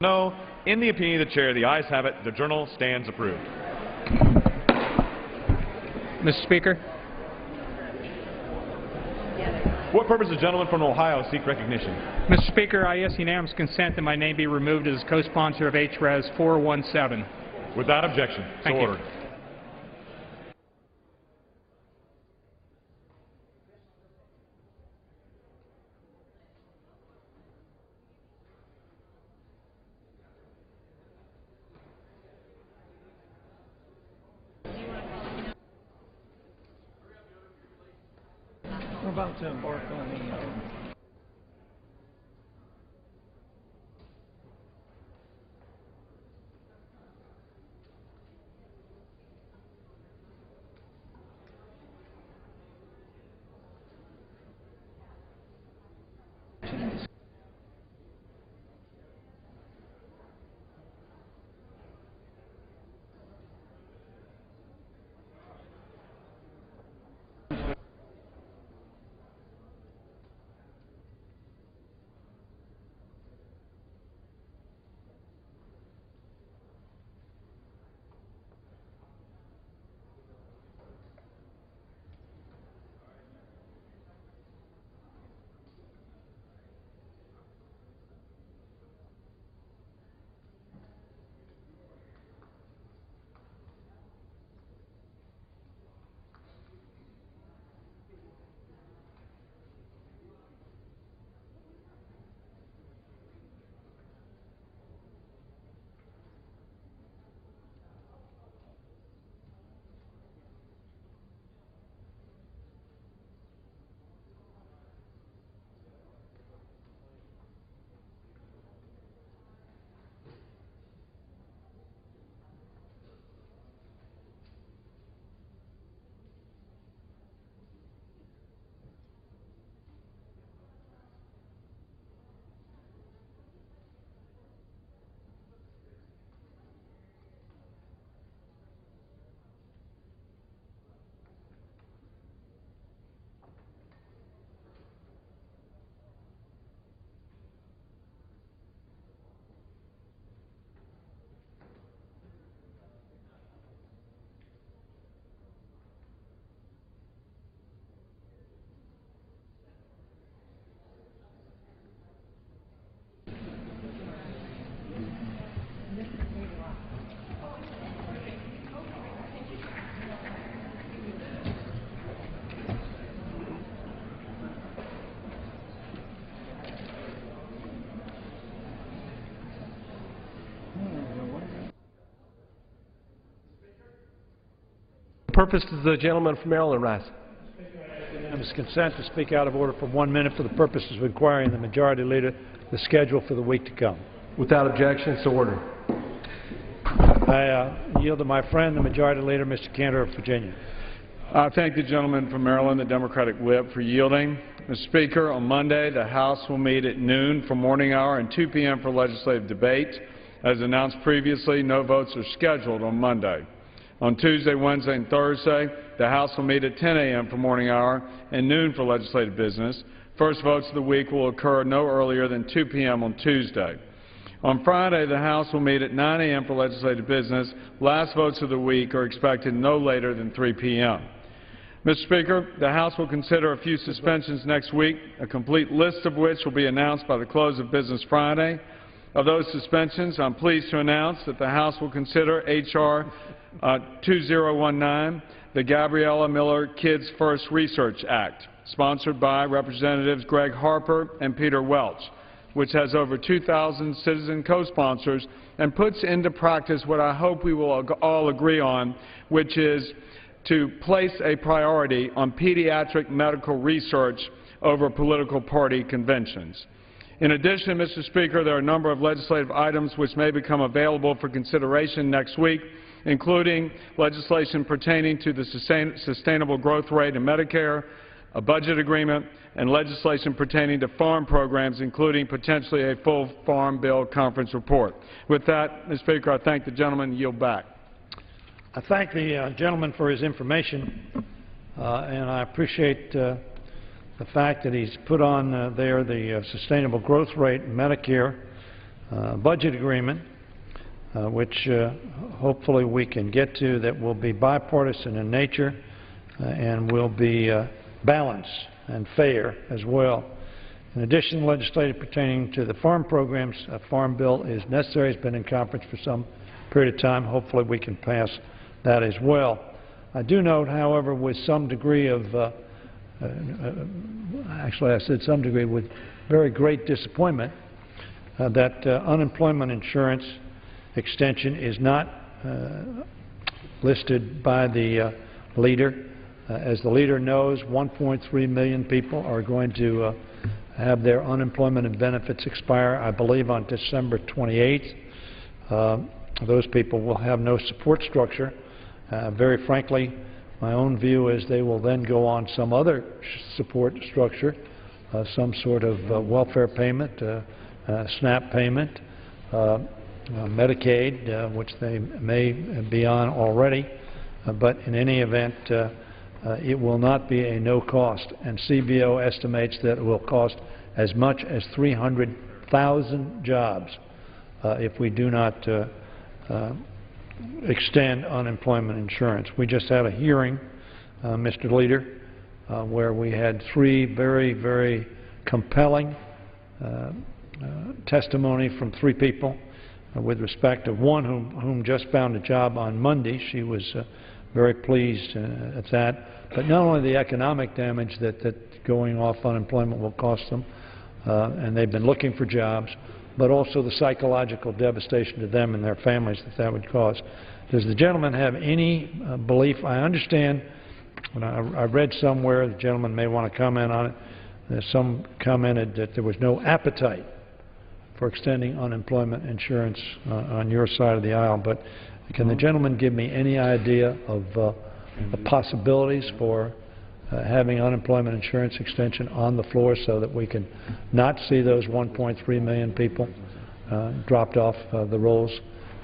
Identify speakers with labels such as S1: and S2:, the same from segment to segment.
S1: No. In the opinion of the chair, the ayes have it. The journal stands approved.
S2: Mr. Speaker.
S1: What purpose does the gentleman from Ohio seek recognition?
S2: Mr. Speaker, I ask unanimous consent that my name be removed as co-sponsor of H.Res. 417.
S1: Without objection.
S2: Thank
S1: so
S2: you.
S1: ordered.
S3: We're about to embark on the
S4: purpose does the gentleman from Maryland rise?
S3: unanimous consent to speak out of order for 1 minute for the purposes of inquiring the majority leader the schedule for the week to come.
S4: Without objection, so ordered.
S3: I yield to my friend, the majority leader, Mr. Cantor of Virginia.
S5: I thank the gentleman from Maryland, the Democratic whip, for yielding. Mr. Speaker, on Monday, the House will meet at noon for morning hour and 2 p.m. for legislative debate. As announced previously, no votes are scheduled on Monday. On Tuesday, Wednesday, and Thursday, the House will meet at 10 a.m. for morning hour and noon for legislative business. First votes of the week will occur no earlier than 2 p.m. on Tuesday. On Friday, the House will meet at 9 a.m. for legislative business. Last votes of the week are expected no later than 3 p.m. Mr. Speaker, the House will consider a few suspensions next week, a complete list of which will be announced by the close of business Friday. Of those suspensions, I'm pleased to announce that the House will consider H.R. 2019, the Gabriella Miller Kids First Research Act, sponsored by Representatives Greg Harper and Peter Welch, which has over 2,000 citizen co-sponsors and puts into practice what I hope we will all agree on, which is to place a priority on pediatric medical research over political party conventions. In addition, Mr. Speaker, there are a number of legislative items which may become available for consideration next week, including legislation pertaining to the sustainable growth rate in Medicare, a budget agreement, and legislation pertaining to farm programs, including potentially a full Farm Bill conference report. With that, Mr. Speaker, I thank the gentleman and yield back.
S3: I thank the gentleman for his information, and I appreciate the fact that he's put on there the sustainable growth rate in Medicare. budget agreement, which hopefully we can get to, that will be bipartisan in nature and will be balanced and fair as well. In addition, legislation pertaining to the farm programs, a farm bill is necessary. It's been in conference for some period of time. Hopefully we can pass that as well. I do note, however, with some degree of, actually I said some degree, with very great disappointment, that unemployment insurance extension is not listed by the leader. As the leader knows, 1.3 million people are going to have their unemployment and benefits expire, I believe, on December 28th. Those people will have no support structure. Very frankly, my own view is they will then go on some other support structure, some sort of welfare payment, SNAP payment, Medicaid, which they may be on already, but in any event, it will not be a no cost, and CBO estimates that it will cost as much as 300,000 jobs if we do not extend unemployment insurance. We just had a hearing, Mr. Leader, where we had three very, very compelling testimony from three people with respect to one whom just found a job on Monday. She was very pleased at that. But not only the economic damage that going off unemployment will cost them, and they've been looking for jobs, but also the psychological devastation to them and their families that would cause. Does the gentleman have any belief? I understand, when I read somewhere, the gentleman may want to comment on it, some commented that there was no appetite for extending unemployment insurance on your side of the aisle, but can the gentleman give me any idea of the possibilities for having unemployment insurance extension on the floor so that we can not see those 1.3 million people dropped off the rolls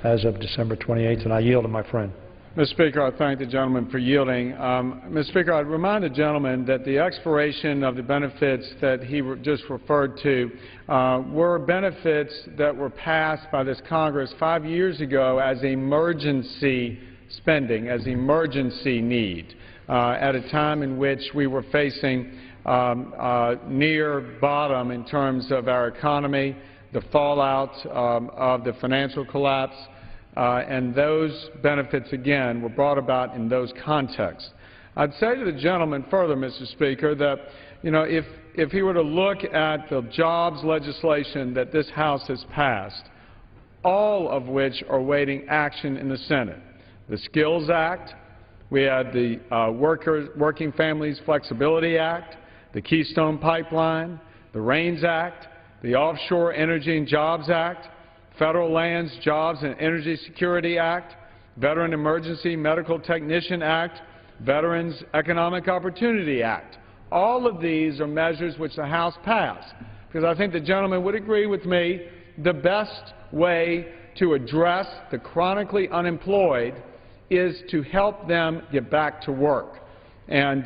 S3: as of December 28th? And I yield to my friend.
S5: Mr. Speaker, I thank the gentleman for yielding. Mr. Speaker, I'd remind the gentleman that the expiration of the benefits that he just referred to were benefits that were passed by this Congress 5 years ago as emergency spending, as emergency need, at a time in which we were facing near bottom in terms of our economy, the fallout of the financial collapse, and those benefits, again, were brought about in those contexts. I'd say to the gentleman further, Mr. Speaker, that, you know, if he were to look at the jobs legislation that this House has passed, all of which are awaiting action in the Senate, the Skills Act, we had the Working Families Flexibility Act, the Keystone Pipeline, the RAINS Act, the Offshore Energy and Jobs Act, Federal Lands, Jobs and Energy Security Act, Veteran Emergency Medical Technician Act, Veterans Economic Opportunity Act. All of these are measures which the House passed, because I think the gentleman would agree with me the best way to address the chronically unemployed is to help them get back to work. And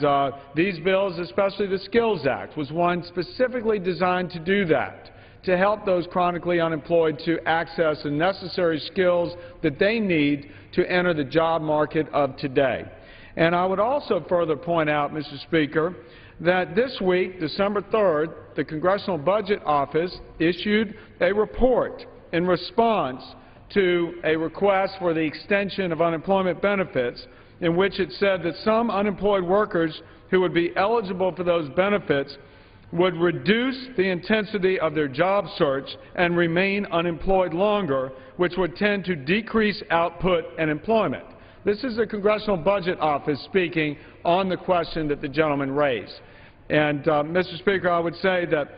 S5: these bills, especially the Skills Act, was one specifically designed to do that, to help those chronically unemployed to access the necessary skills that they need to enter the job market of today. And I would also further point out, Mr. Speaker, that this week, December 3rd, the Congressional Budget Office issued a report in response to a request for the extension of unemployment benefits, in which it said that some unemployed workers who would be eligible for those benefits would reduce the intensity of their job search and remain unemployed longer, which would tend to decrease output and employment. This is the Congressional Budget Office speaking on the question that the gentleman raised. And, Mr. Speaker, I would say that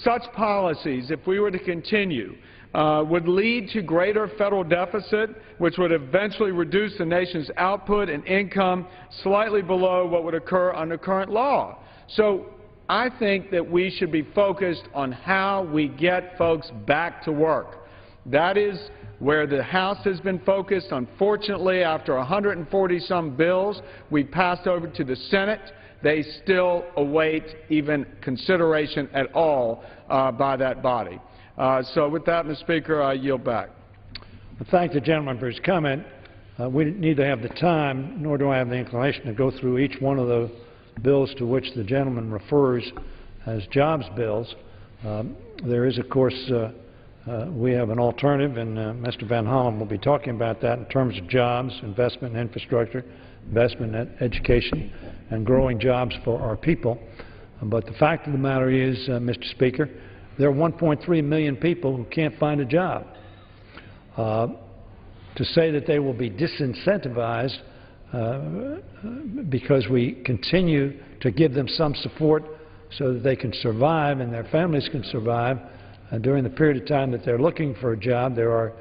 S5: such policies, if we were to continue, would lead to greater federal deficit, which would eventually reduce the nation's output and income slightly below what would occur under current law. So I think that we should be focused on how we get folks back to work. That is where the House has been focused. Unfortunately, after 140-some bills we passed over to the Senate, they still await even consideration at all by that body. So with that, Mr. Speaker, I yield back.
S3: I thank the gentleman for his comment. We neither have the time nor do I have the inclination to go through each one of the bills to which the gentleman refers as jobs bills. There is, of course, we have an alternative, and Mr. Van Hollen will be talking about that in terms of jobs, investment in infrastructure, investment in education, and growing jobs for our people. But the fact of the matter is, Mr. Speaker, there are 1.3 million people who can't find a job. To say that they will be disincentivized because we continue to give them some support so that they can survive and their families can survive during the period of time that they're looking for a job. There are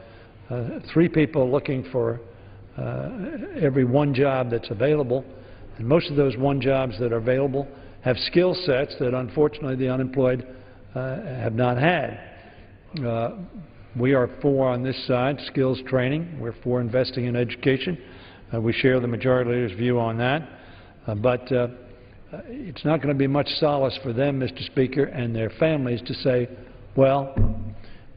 S3: 3 people looking for every 1 job that's available, and most of those 1 jobs that are available have skill sets that unfortunately the unemployed have not had. We are for, on this side, skills training. We're for investing in education. We share the majority leader's view on that. But it's not going to be much solace for them, Mr. Speaker, and their families to say, well,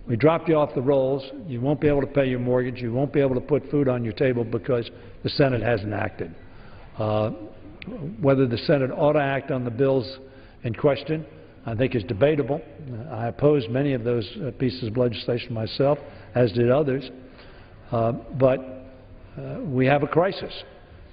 S3: we dropped you off the rolls, you won't be able to pay your mortgage, you won't be able to put food on your table because the Senate hasn't acted. Whether the Senate ought to act on the bills in question, I think is debatable. I opposed many of those pieces of legislation myself, as did others. But we have a crisis,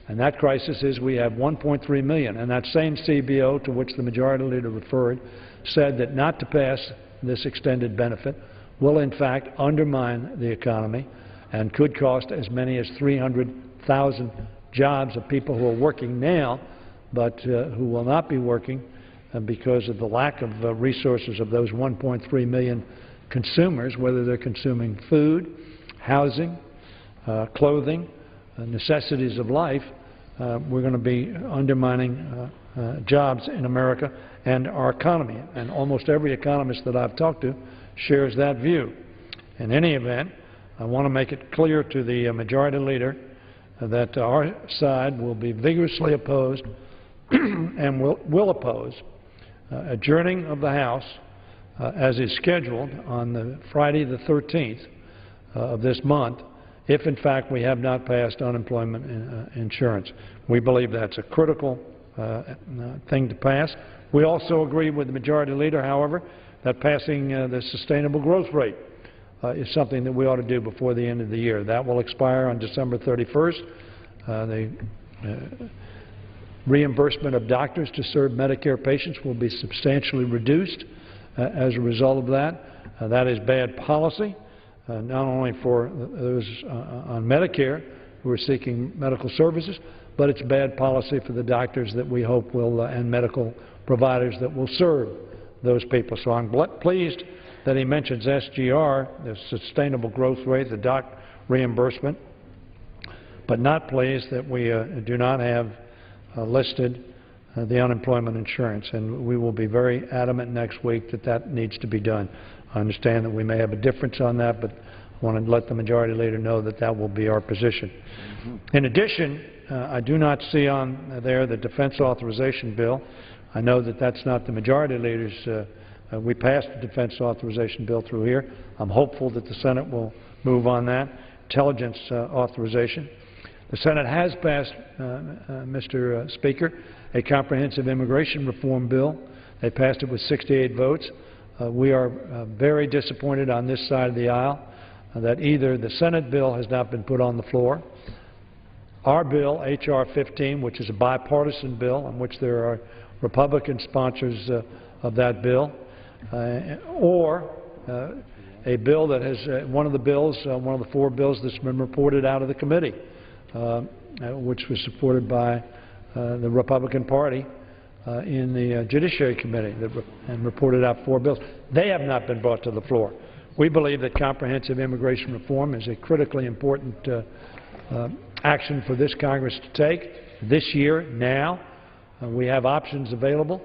S3: and that crisis is we have 1.3 million. And that same CBO to which the majority leader referred said that not to pass this extended benefit will in fact undermine the economy and could cost as many as 300,000 jobs of people who are working now but who will not be working because of the lack of resources of those 1.3 million consumers, whether they're consuming food, housing, clothing, necessities of life. We're going to be undermining jobs in America and our economy. And almost every economist that I've talked to shares that view. In any event, I want to make it clear to the majority leader that our side will be vigorously opposed and will oppose adjourning of the House as is scheduled on the Friday the 13th of this month if in fact we have not passed unemployment insurance. We believe that's a critical thing to pass. We also agree with the majority leader, however, that passing the sustainable growth rate is something that we ought to do before the end of the year. That will expire on December 31st. The reimbursement of doctors to serve Medicare patients will be substantially reduced as a result of that. That is bad policy, not only for those on Medicare who are seeking medical services, but it's bad policy for the doctors that we hope will and medical providers that will serve those people. So I'm pleased that he mentions SGR, the sustainable growth rate, the doc reimbursement, but not pleased that we do not have listed the unemployment insurance, and we will be very adamant next week that that needs to be done. I understand that we may have a difference on that, but I want to let the majority leader know that that will be our position. In addition, I do not see on there the defense authorization bill. I know that that's not the majority leader's. We passed the defense authorization bill through here. I'm hopeful that the Senate will move on that. Intelligence authorization. The Senate has passed, Mr. Speaker, a comprehensive immigration reform bill. They passed it with 68 votes. We are very disappointed on this side of the aisle that either the Senate bill has not been put on the floor, our bill, H.R. 15, which is a bipartisan bill in which there are Republican sponsors of that bill, or a bill that has one of the 4 bills that's been reported out of the committee, which was supported by the Republican Party in the Judiciary Committee and reported out 4 bills. They have not been brought to the floor. We believe that comprehensive immigration reform is a critically important action for this Congress to take this year, now. We have options available.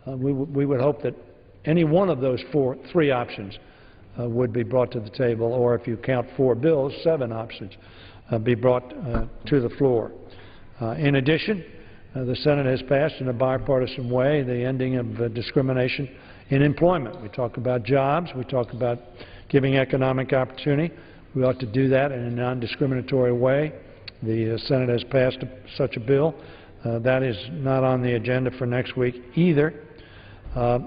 S3: We would hope that any one of those 3 options would be brought to the table, or if you count 4 bills, 7 options be brought to the floor. In addition, the Senate has passed in a bipartisan way the ending of discrimination in employment. We talk about jobs. We talk about giving economic opportunity. We ought to do that in a non-discriminatory way. The Senate has passed such a bill. That is not on the agenda for next week either. I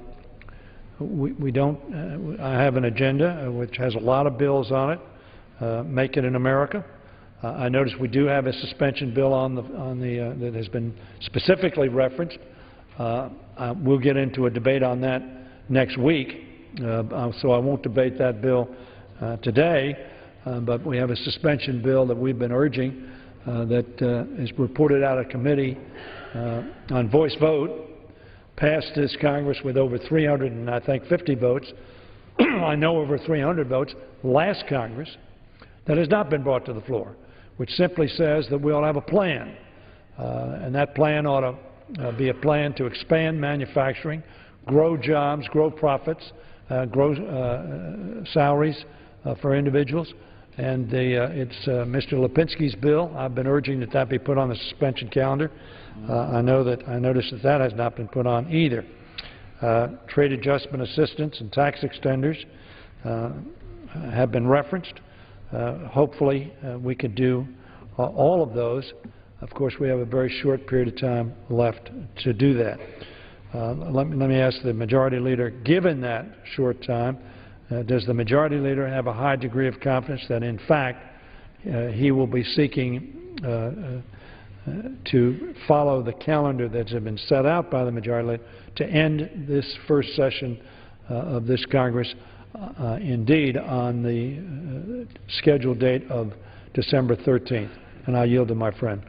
S3: have an agenda which has a lot of bills on it. Make it in America. I notice we do have a suspension bill that has been specifically referenced. We'll get into a debate on that next week, so I won't debate that bill today. But we have a suspension bill that we've been urging that is reported out of committee on voice vote, passed this Congress with over 350 votes. I know over 300 votes last Congress, that has not been brought to the floor, which simply says that we ought to have a plan, and that plan ought to be a plan to expand manufacturing, grow jobs, grow profits, grow salaries for individuals. And it's Mr. Lipinski's bill. I've been urging that that be put on the suspension calendar. I noticed that that has not been put on either. Trade adjustment assistance and tax extenders have been referenced. Hopefully we could do all of those. Of course, we have a very short period of time left to do that. Let me ask the Majority Leader, given that short time, does the Majority Leader have a high degree of confidence that, in fact, he will be seeking to follow the calendar that has been set out by the Majority Leader to end this first session of this Congress, indeed, on the scheduled date of December 13th? And I yield to my friend.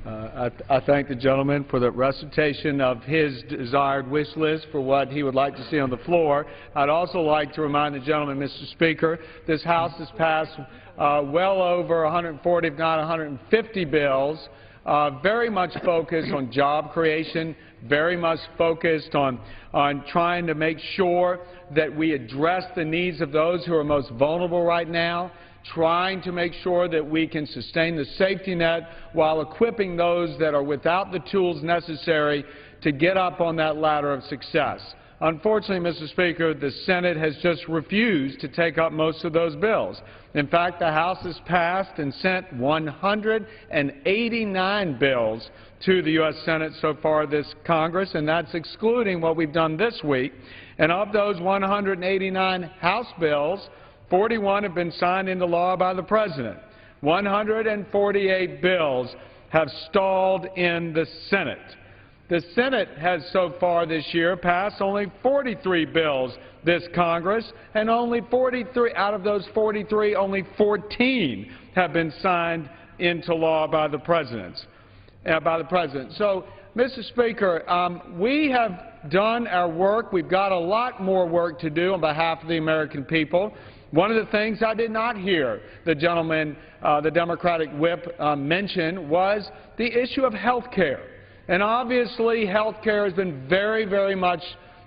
S5: I thank the gentleman for the recitation of his desired wish list for what he would like to see on the floor. I'd also like to remind the gentleman, Mr. Speaker, this House has passed well over 140, if not 150 bills, very much focused on job creation, very much focused on trying to make sure that we address the needs of those who are most vulnerable right now, trying to make sure that we can sustain the safety net while equipping those that are without the tools necessary to get up on that ladder of success. Unfortunately, Mr. Speaker, the Senate has just refused to take up most of those bills. In fact, the House has passed and sent 189 bills to the U.S. Senate so far this Congress, and that's excluding what we've done this week. And of those 189 House bills, 41 have been signed into law by the President. 148 bills have stalled in the Senate. The Senate has so far this year passed only 43 bills this Congress, and only 43 out of those 43, only 14 have been signed into law by the President. So, Mr. Speaker, we have done our work. We've got a lot more work to do on behalf of the American people. One of the things I did not hear the gentleman, the Democratic whip, mention was the issue of health care. And obviously, health care has been very, very much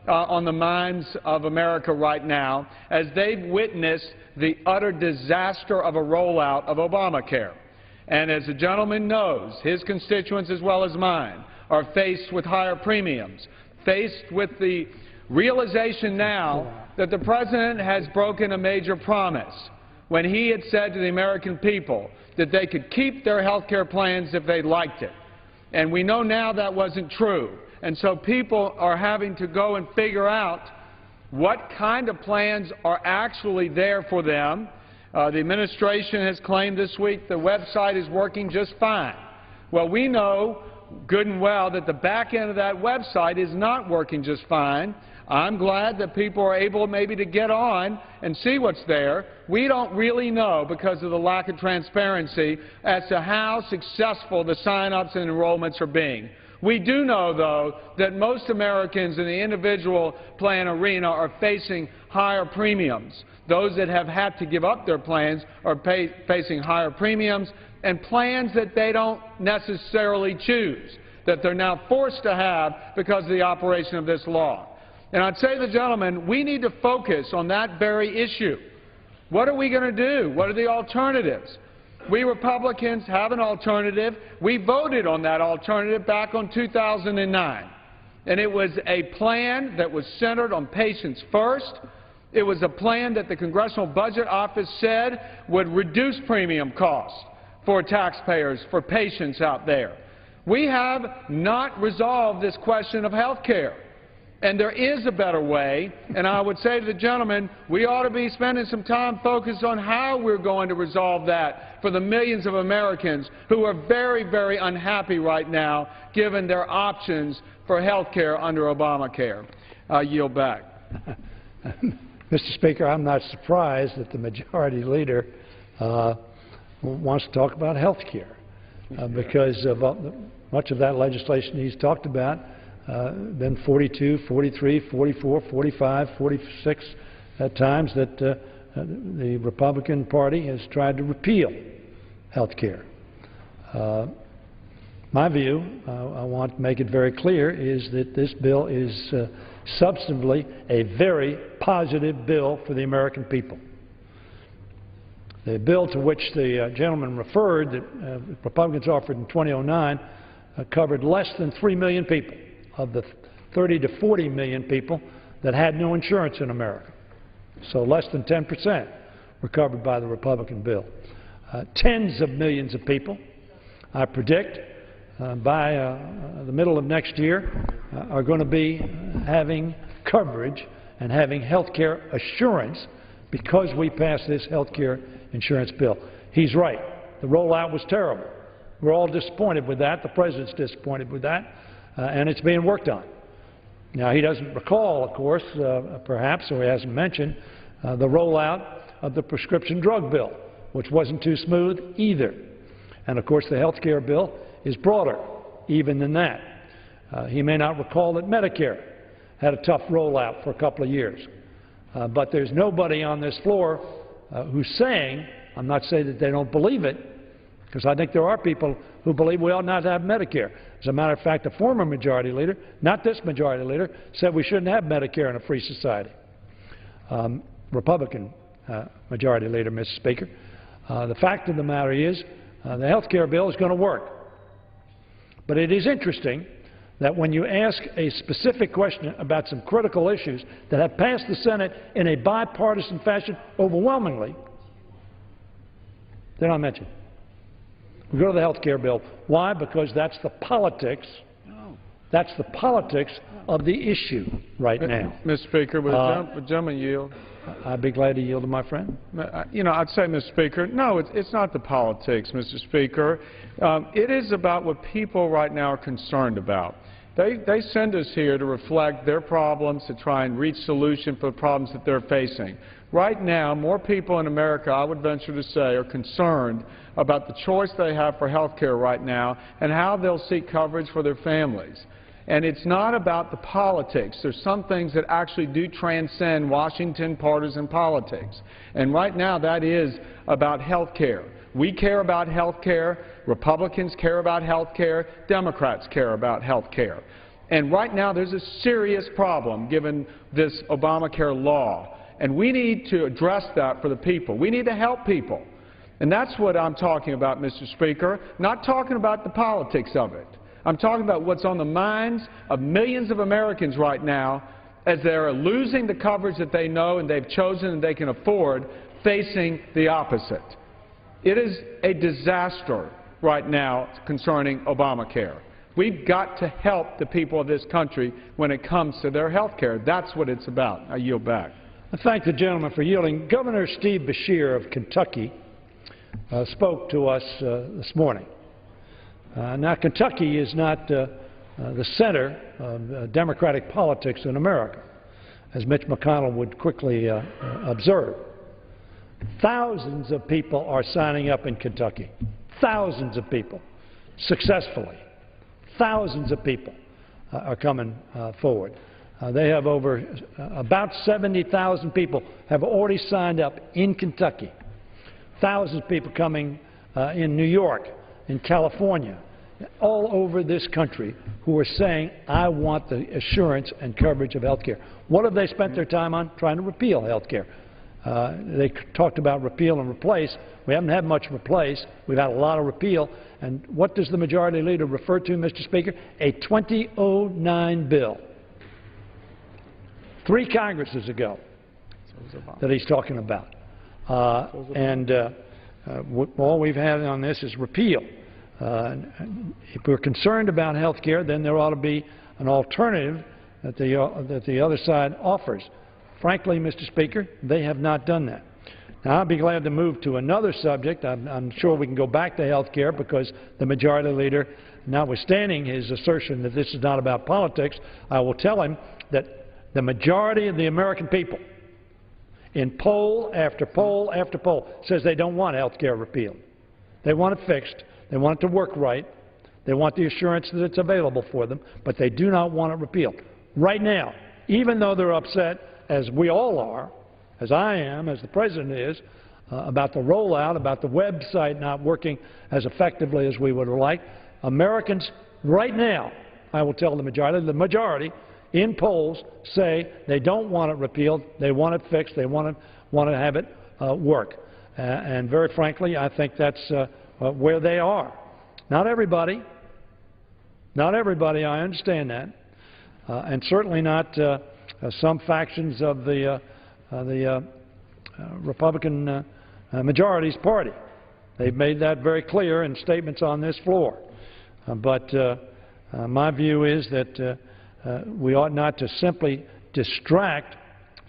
S5: on the minds of America right now as they've witnessed the utter disaster of a rollout of Obamacare. And as the gentleman knows, his constituents as well as mine are faced with higher premiums, faced with the realization now that the President has broken a major promise when he had said to the American people that they could keep their health care plans if they liked it. And we know now that wasn't true. And so people are having to go and figure out what kind of plans are actually there for them. The administration has claimed this week the website is working just fine. Well, we know good and well that the back end of that website is not working just fine. I'm glad that people are able maybe to get on and see what's there. We don't really know, because of the lack of transparency, as to how successful the sign-ups and enrollments are being. We do know, though, that most Americans in the individual plan arena are facing higher premiums. Those that have had to give up their plans are facing higher premiums, and plans that they don't necessarily choose, that they're now forced to have because of the operation of this law. And I'd say to the gentleman, we need to focus on that very issue. What are we going to do? What are the alternatives? We Republicans have an alternative. We voted on that alternative back on 2009. And it was a plan that was centered on patients first. It was a plan that the Congressional Budget Office said would reduce premium costs for taxpayers, for patients out there. We have not resolved this question of health care. And there is a better way, and I would say to the gentleman, we ought to be spending some time focused on how we're going to resolve that for the millions of Americans who are very, very unhappy right now given their options for health care under Obamacare. I yield back.
S3: Mr. Speaker, I'm not surprised that the majority leader wants to talk about health care because of much of that legislation he's talked about been 42, 43, 44, 45, 46 times that the Republican Party has tried to repeal health care. My view, I want to make it very clear, is that this bill is substantively a very positive bill for the American people. The bill to which the gentleman referred that Republicans offered in 2009 covered less than 3 million people of the 30 to 40 million people that had no insurance in America. So less than 10% were covered by the Republican bill. Tens of millions of people, I predict, by the middle of next year are going to be having coverage and having health care assurance because we passed this health care insurance bill. He's right. The rollout was terrible. We're all disappointed with that. The President's disappointed with that. And it's being worked on. Now, he doesn't recall, of course, perhaps, or he hasn't mentioned, the rollout of the prescription drug bill, which wasn't too smooth either. And, of course, the health care bill is broader even than that. He may not recall that Medicare had a tough rollout for a couple of years. But there's nobody on this floor who's saying, I'm not saying that they don't believe it, because I think there are people who believe we ought not to have Medicare. As a matter of fact, the former majority leader, not this majority leader, said we shouldn't have Medicare in a free society. Republican majority leader, Mr. Speaker. The fact of the matter is the health care bill is going to work. But it is interesting that when you ask a specific question about some critical issues that have passed the Senate in a bipartisan fashion overwhelmingly, they're not mentioned. We go to the health care bill. Why? Because that's the politics. That's the politics of the issue right now.
S5: Mr. Speaker, would the gentleman yield?
S3: I'd be glad to yield to my friend.
S5: You know, I'd say, Mr. Speaker, no, it's not the politics, Mr. Speaker. It is about what people right now are concerned about. They send us here to reflect their problems, to try and reach solutions for the problems that they're facing. Right now, more people in America, I would venture to say, are concerned about the choice they have for health care right now and how they'll seek coverage for their families. And it's not about the politics. There's some things that actually do transcend Washington partisan politics. And right now, that is about health care. We care about health care. Republicans care about health care. Democrats care about health care. And right now, there's a serious problem given this Obamacare law. And we need to address that for the people. We need to help people. And that's what I'm talking about, Mr. Speaker, not talking about the politics of it. I'm talking about what's on the minds of millions of Americans right now as they're losing the coverage that they know and they've chosen and they can afford, facing the opposite. It is a disaster right now concerning Obamacare. We've got to help the people of this country when it comes to their health care. That's what it's about. I yield back.
S3: I thank the gentleman for yielding. Governor Steve Beshear of Kentucky spoke to us this morning. Now, Kentucky is not the center of Democratic politics in America, as Mitch McConnell would quickly observe. Thousands of people are signing up in Kentucky. Thousands of people, successfully. Thousands of people are coming forward. They have about 70,000 people have already signed up in Kentucky. Thousands of people coming in New York, in California, all over this country who are saying, I want the assurance and coverage of health care. What have they spent their time on? Trying to repeal health care. They talked about repeal and replace. We haven't had much replace. We've had a lot of repeal. And what does the Majority Leader refer to, Mr. Speaker? A 2009 bill. 3 Congresses ago that he's talking about. All we've had on this is repeal. If we're concerned about health care, then there ought to be an alternative that the other side offers. Frankly, Mr. Speaker, they have not done that. Now, I'll be glad to move to another subject. I'm sure we can go back to health care because the Majority Leader, notwithstanding his assertion that this is not about politics, I will tell him that the majority of the American people, in poll after poll after poll, says they don't want health care repealed. They want it fixed. They want it to work right. They want the assurance that it's available for them, but they do not want it repealed. Right now, even though they're upset, as we all are, as I am, as the President is, about the rollout, about the website not working as effectively as we would have liked, Americans right now, I will tell the majority in polls say they don't want it repealed, they want it fixed, they want to have it work. And very frankly, I think that's where they are. Not everybody, I understand that, and certainly not some factions of the Republican majority's party. They've made that very clear in statements on this floor. But my view is that we ought not to simply distract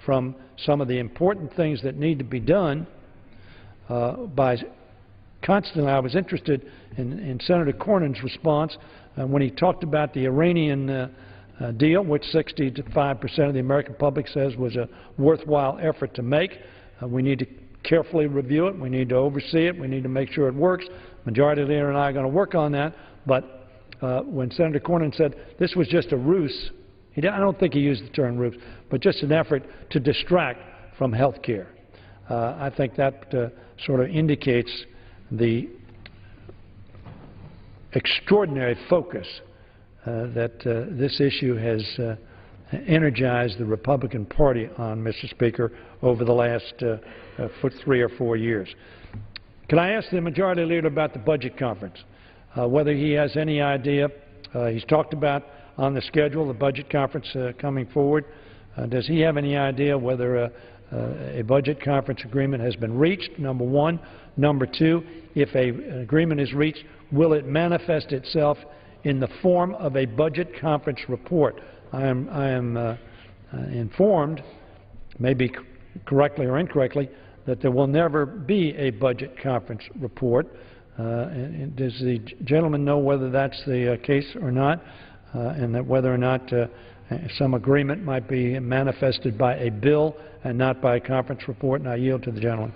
S3: from some of the important things that need to be done by constantly. I was interested in Senator Cornyn's response when he talked about the Iranian deal, which 65% of the American public says was a worthwhile effort to make. We need to carefully review it. We need to oversee it. We need to make sure it works. Majority Leader and I are going to work on that. But when Senator Cornyn said this was just a ruse, I don't think he used the term ruse, but just an effort to distract from health care. I think that sort of indicates the extraordinary focus that this issue has energized the Republican Party on, Mr. Speaker, over the last 3 or 4 years. Can I ask the Majority Leader about the budget conference, whether he has any idea? He's talked about on the schedule the budget conference coming forward. Does he have any idea whether a budget conference agreement has been reached, number one? Number two, if an agreement is reached, will it manifest itself in the form of a budget conference report? I am informed, maybe correctly or incorrectly, that there will never be a budget conference report. Does the gentleman know whether that's the case or not, and that whether or not some agreement might be manifested by a bill and not by a conference report? And I yield to the gentleman.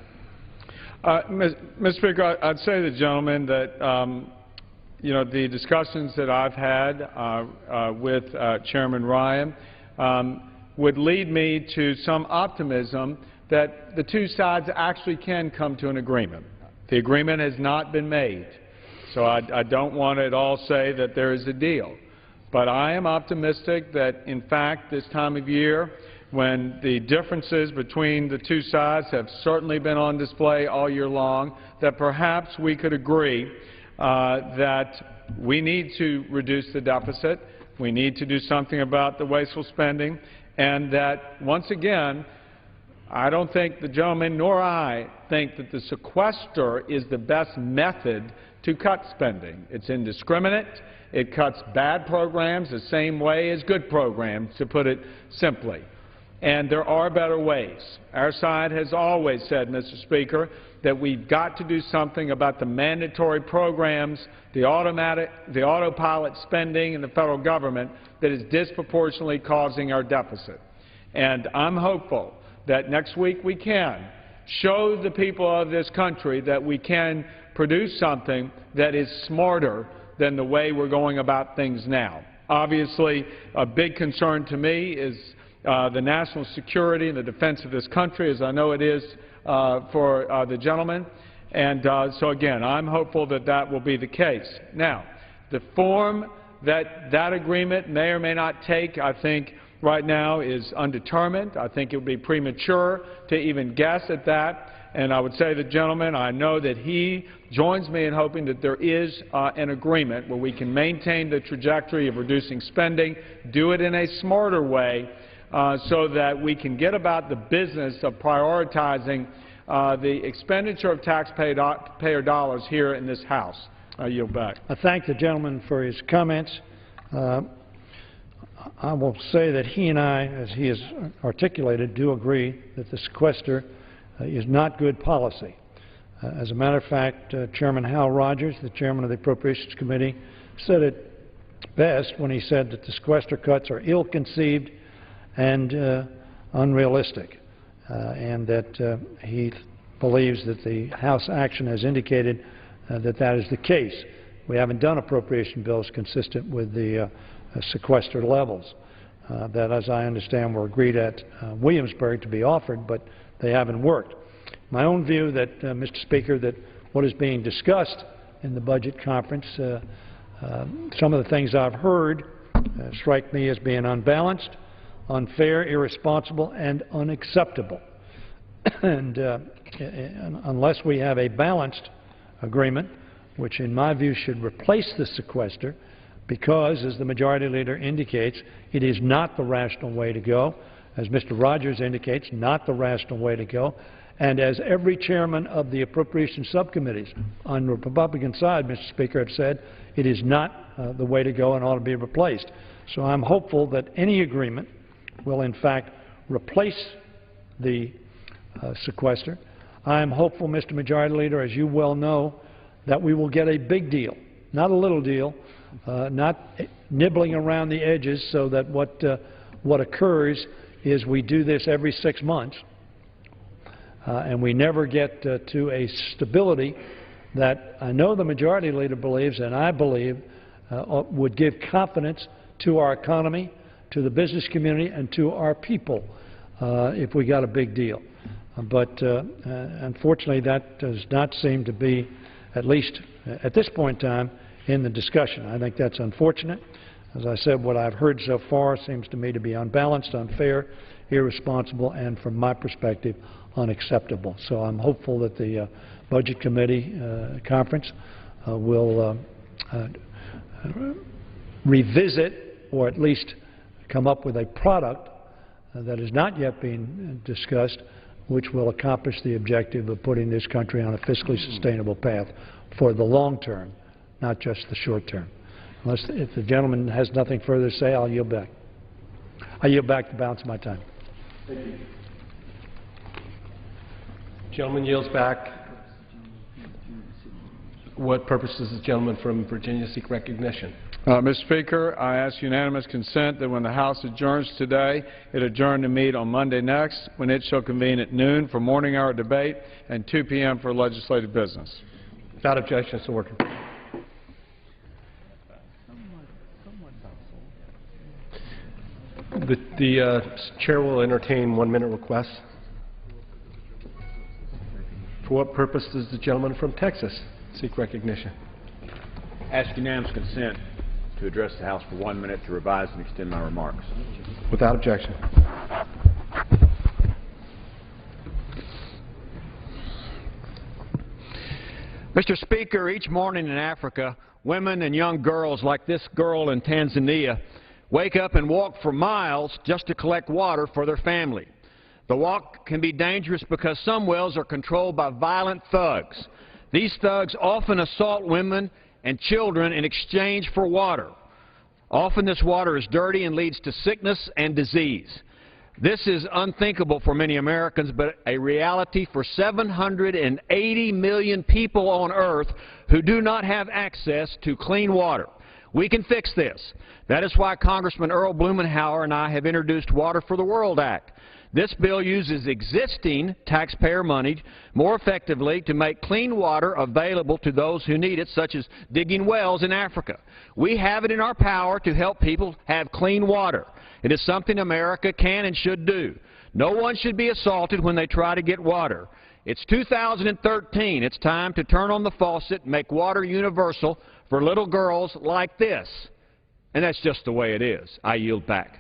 S5: Mr. Speaker, I'd say to the gentleman that you know, the discussions that I've had with Chairman Ryan would lead me to some optimism that the two sides actually can come to an agreement. The agreement has not been made, so I don't want to at all say that there is a deal. But I am optimistic that, in fact, this time of year, when the differences between the two sides have certainly been on display all year long, that perhaps we could agree that we need to reduce the deficit, we need to do something about the wasteful spending, and that, once again, I don't think the gentleman nor I think that the sequester is the best method to cut spending. It's indiscriminate. It cuts bad programs the same way as good programs, to put it simply. And there are better ways. Our side has always said, Mr. Speaker, that we've got to do something about the mandatory programs, the autopilot spending in the federal government that is disproportionately causing our deficit. And I'm hopeful that next week we can show the people of this country that we can produce something that is smarter than the way we're going about things now. Obviously, a big concern to me is the national security and the defense of this country, as I know it is for the gentleman. And so, again, I'm hopeful that that will be the case. Now, the form that that agreement may or may not take, I think, right now is undetermined. I think it would be premature to even guess at that. And I would say to the gentleman, I know that he joins me in hoping that there is an agreement where we can maintain the trajectory of reducing spending, do it in a smarter way, so that we can get about the business of prioritizing the expenditure of taxpayer dollars here in this House. I yield back.
S3: I thank the gentleman for his comments. I will say that he and I, as he has articulated, do agree that the sequester is not good policy. As a matter of fact, Chairman Hal Rogers, the chairman of the Appropriations Committee, said it best when he said that the sequester cuts are ill-conceived and unrealistic, and that he believes that the House action has indicated that that is the case. We haven't done appropriation bills consistent with the sequester levels that, as I understand, were agreed at Williamsburg to be offered, but they haven't worked. My own view that, Mr. Speaker, that what is being discussed in the budget conference, some of the things I've heard strike me as being unbalanced, unfair, irresponsible, and unacceptable. And unless we have a balanced agreement, which in my view should replace the sequester, because, as the Majority Leader indicates, it is not the rational way to go, as Mr. Rogers indicates, not the rational way to go, and as every chairman of the Appropriations Subcommittees on the Republican side, Mr. Speaker, have said, it is not the way to go and ought to be replaced. So I'm hopeful that any agreement will, in fact, replace the sequester. I am hopeful, Mr. Majority Leader, as you well know, that we will get a big deal, not a little deal, not nibbling around the edges, so that what occurs is we do this every 6 months, and we never get to a stability that I know the Majority Leader believes, and I believe, would give confidence to our economy, to the business community, and to our people if we got a big deal. But unfortunately, that does not seem to be, at least at this point in time, in the discussion. I think that's unfortunate. As I said, what I've heard so far seems to me to be unbalanced, unfair, irresponsible, and from my perspective, unacceptable. So I'm hopeful that the Budget Committee conference will revisit, or at least come up with a product that is not yet being discussed, which will accomplish the objective of putting this country on a fiscally sustainable path for the long term, not just the short term. If the gentleman has nothing further to say, I'll yield back. I yield back the balance of my time.
S4: Thank you. Gentleman yields back. What purpose does the gentleman from Virginia seek recognition?
S5: Mr. Speaker, I ask unanimous consent that when the House adjourns today, it adjourn to meet on Monday next, when it shall convene at noon for morning hour debate and 2 p.m. for legislative business.
S4: Without objection, so ordered. The chair will entertain 1-minute requests. For what purpose does the gentleman from Texas seek recognition?
S6: Ask unanimous consent to address the House for 1 minute to revise and extend my remarks.
S4: Without objection.
S7: Mr. Speaker, each morning in Africa, women and young girls like this girl in Tanzania wake up and walk for miles just to collect water for their family. The walk can be dangerous because some wells are controlled by violent thugs. These thugs often assault women and children in exchange for water. Often this water is dirty and leads to sickness and disease. This is unthinkable for many Americans, but a reality for 780 million people on earth who do not have access to clean water. We can fix this. That is why Congressman Earl Blumenauer and I have introduced Water for the World Act. This bill uses existing taxpayer money more effectively to make clean water available to those who need it, such as digging wells in Africa. We have it in our power to help people have clean water. It is something America can and should do. No one should be assaulted when they try to get water. It's 2013. It's time to turn on the faucet and make water universal for little girls like this. And that's just the way it is. I yield back.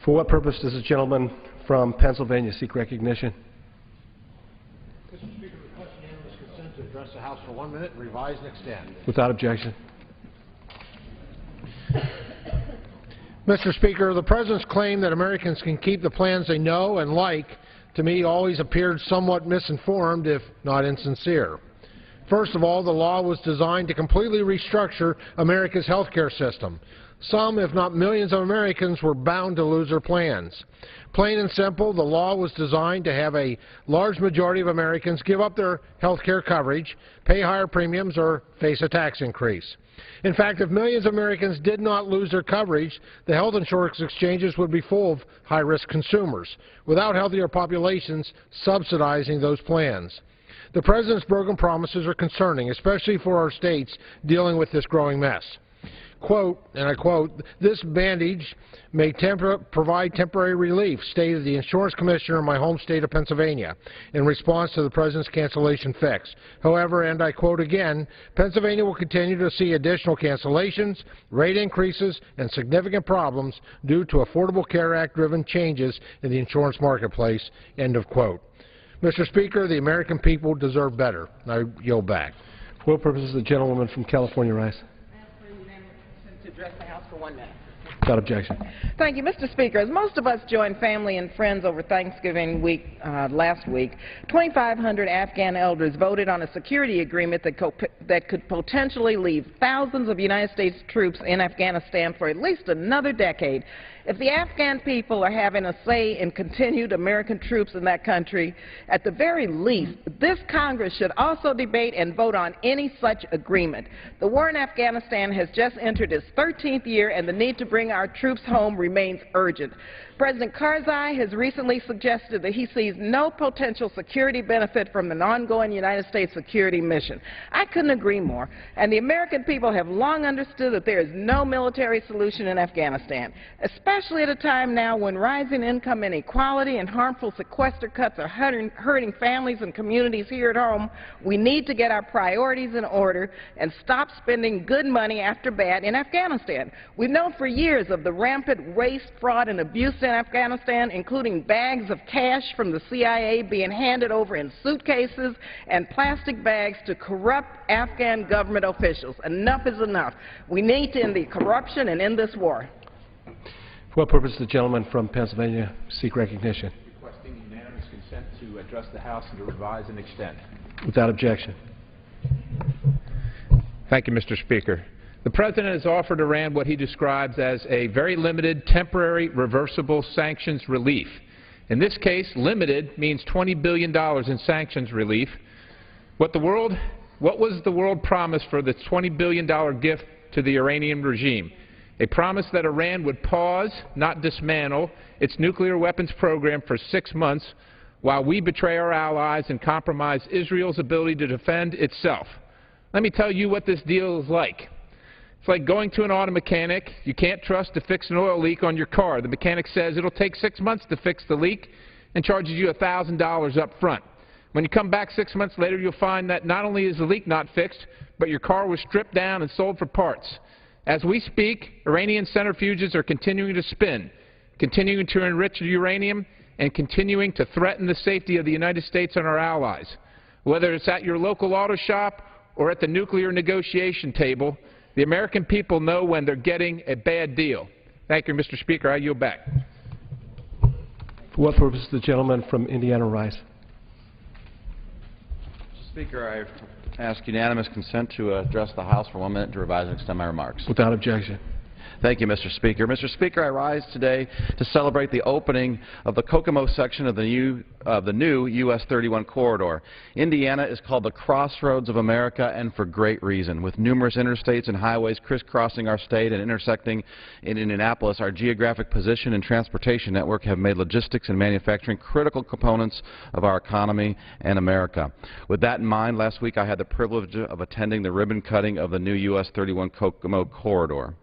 S4: For what purpose does the gentleman from Pennsylvania seek recognition?
S8: Mr. Speaker, request unanimous consent to address the House for 1 minute, revise and extend.
S4: Without objection.
S8: Mr. Speaker, the President's claim that Americans can keep the plans they know and like, to me, always appeared somewhat misinformed, if not insincere. First of all, the law was designed to completely restructure America's health care system. Some, if not millions of Americans, were bound to lose their plans. Plain and simple, the law was designed to have a large majority of Americans give up their health care coverage, pay higher premiums, or face a tax increase. In fact, if millions of Americans did not lose their coverage, the health insurance exchanges would be full of high-risk consumers, without healthier populations subsidizing those plans. The President's broken promises are concerning, especially for our states dealing with this growing mess. Quote, and I quote, "This bandage may provide temporary relief," stated the insurance commissioner in my home state of Pennsylvania in response to the President's cancellation fix. However, and I quote again, "Pennsylvania will continue to see additional cancellations, rate increases, and significant problems due to Affordable Care Act-driven changes in the insurance marketplace," end of quote. Mr. Speaker, the American people deserve better. I yield back.
S4: For what purpose does the gentlewoman from California rise?
S9: To address the House for 1 minute.
S4: Without objection.
S9: Thank you, Mr. Speaker. As most of us joined family and friends over Thanksgiving week last week, 2,500 Afghan elders voted on a security agreement that could potentially leave thousands of United States troops in Afghanistan for at least another decade. If the Afghan people are having a say in continued American troops in that country, at the very least, this Congress should also debate and vote on any such agreement. The war in Afghanistan has just entered its 13th year, and the need to bring our troops home remains urgent. President Karzai has recently suggested that he sees no potential security benefit from an ongoing United States security mission. I couldn't agree more, and the American people have long understood that there is no military solution in Afghanistan, especially at a time now when rising income inequality and harmful sequester cuts are hurting families and communities here at home. We need to get our priorities in order and stop spending good money after bad in Afghanistan. We've known for years of the rampant waste, fraud, and abuse in Afghanistan, including bags of cash from the CIA being handed over in suitcases and plastic bags to corrupt Afghan government officials. Enough is enough. We need to end the corruption and end this war.
S4: For what purpose does the gentleman from Pennsylvania seek recognition?
S6: Requesting unanimous consent to address the House and to revise and extend.
S4: Without objection.
S10: Thank you, Mr. Speaker. The President has offered Iran what he describes as a very limited, temporary, reversible sanctions relief. In this case, limited means $20 billion in sanctions relief. What was the world promised for the $20 billion gift to the Iranian regime? A promise that Iran would pause, not dismantle, its nuclear weapons program for 6 months while we betray our allies and compromise Israel's ability to defend itself. Let me tell you what this deal is like. It's like going to an auto mechanic you can't trust to fix an oil leak on your car. The mechanic says it'll take 6 months to fix the leak and charges you $1,000 up front. When you come back 6 months later, you'll find that not only is the leak not fixed, but your car was stripped down and sold for parts. As we speak, Iranian centrifuges are continuing to spin, continuing to enrich uranium, and continuing to threaten the safety of the United States and our allies. Whether it's at your local auto shop or at the nuclear negotiation table, the American people know when they're getting a bad deal. Thank you, Mr. Speaker. I yield back.
S4: For what purpose does the gentleman from Indiana rise?
S11: Mr. Speaker, I ask unanimous consent to address the House for 1 minute to revise and extend my remarks.
S4: Without objection.
S11: Thank you, Mr. Speaker. Mr. Speaker, I rise today to celebrate the opening of the Kokomo section of the new U.S. 31 corridor. Indiana is called the crossroads of America, and for great reason. With numerous interstates and highways crisscrossing our state and intersecting in Indianapolis, our geographic position and transportation network have made logistics and manufacturing critical components of our economy and America. With that in mind, last week I had the privilege of attending the ribbon cutting of the new U.S. 31 Kokomo corridor.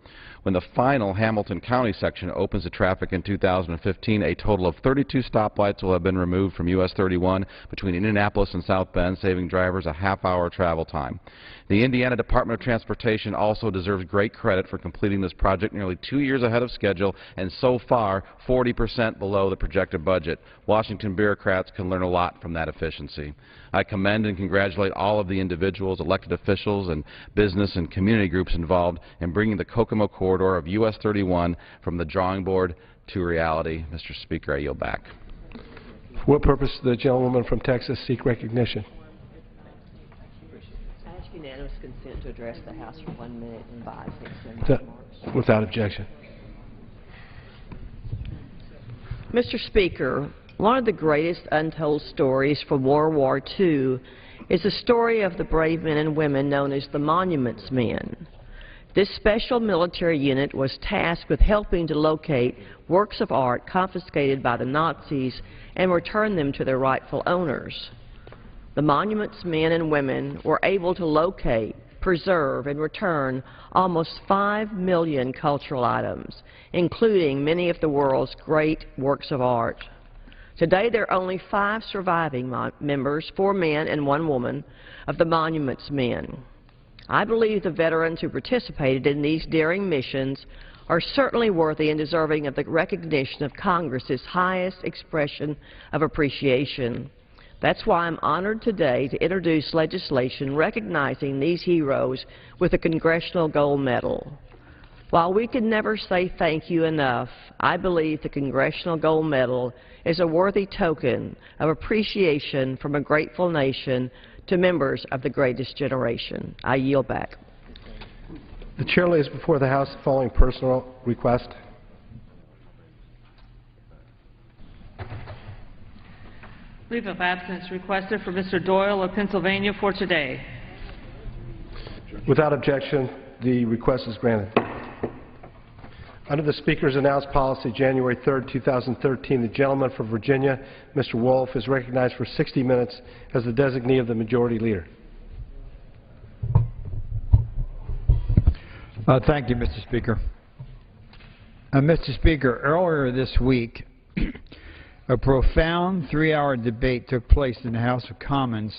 S11: When the final Hamilton County section opens to traffic in 2015, a total of 32 stoplights will have been removed from US 31 between Indianapolis and South Bend, saving drivers a half-hour travel time. The Indiana Department of Transportation also deserves great credit for completing this project nearly 2 years ahead of schedule and so far 40% below the projected budget. Washington bureaucrats can learn a lot from that efficiency. I commend and congratulate all of the individuals, elected officials, and business and community groups involved in bringing the Kokomo corridor of US 31 from the drawing board to reality. Mr. Speaker, I yield back.
S4: For what purpose does the gentlewoman from Texas seek recognition?
S12: I ask unanimous consent to address the House for 1 minute and 5 remarks.
S4: Without objection.
S12: Mr. Speaker, one of the greatest untold stories from World War II is the story of the brave men and women known as the Monuments Men. This special military unit was tasked with helping to locate works of art confiscated by the Nazis and return them to their rightful owners. The Monuments Men and women were able to locate, preserve, and return almost 5 million cultural items, including many of the world's great works of art. Today, there are only 5 surviving members, 4 men and 1 woman, of the Monuments Men. I believe the veterans who participated in these daring missions are certainly worthy and deserving of the recognition of Congress's highest expression of appreciation. That's why I'm honored today to introduce legislation recognizing these heroes with a Congressional Gold Medal. While we can never say thank you enough, I believe the Congressional Gold Medal is a worthy token of appreciation from a grateful nation to members of the greatest generation. I yield back.
S4: The chair lays before the House the following personal request.
S13: Leave of absence requested for Mr. Doyle of Pennsylvania for today.
S4: Without objection, the request is granted. Under the Speaker's announced policy, January 3, 2013, the gentleman from Virginia, Mr. Wolf, is recognized for 60 minutes as the designee of the Majority Leader.
S14: Thank you, Mr. Speaker. Mr. Speaker, earlier this week, a profound 3-hour debate took place in the House of Commons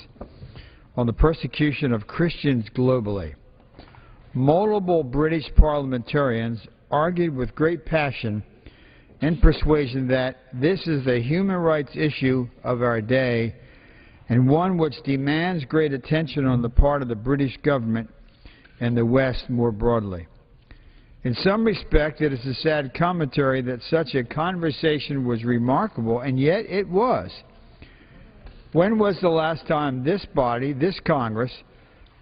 S14: on the persecution of Christians globally. Multiple British parliamentarians argued with great passion and persuasion that this is a human rights issue of our day and one which demands great attention on the part of the British government and the West more broadly. In some respect, it is a sad commentary that such a conversation was remarkable, and yet it was. When was the last time this body, this Congress,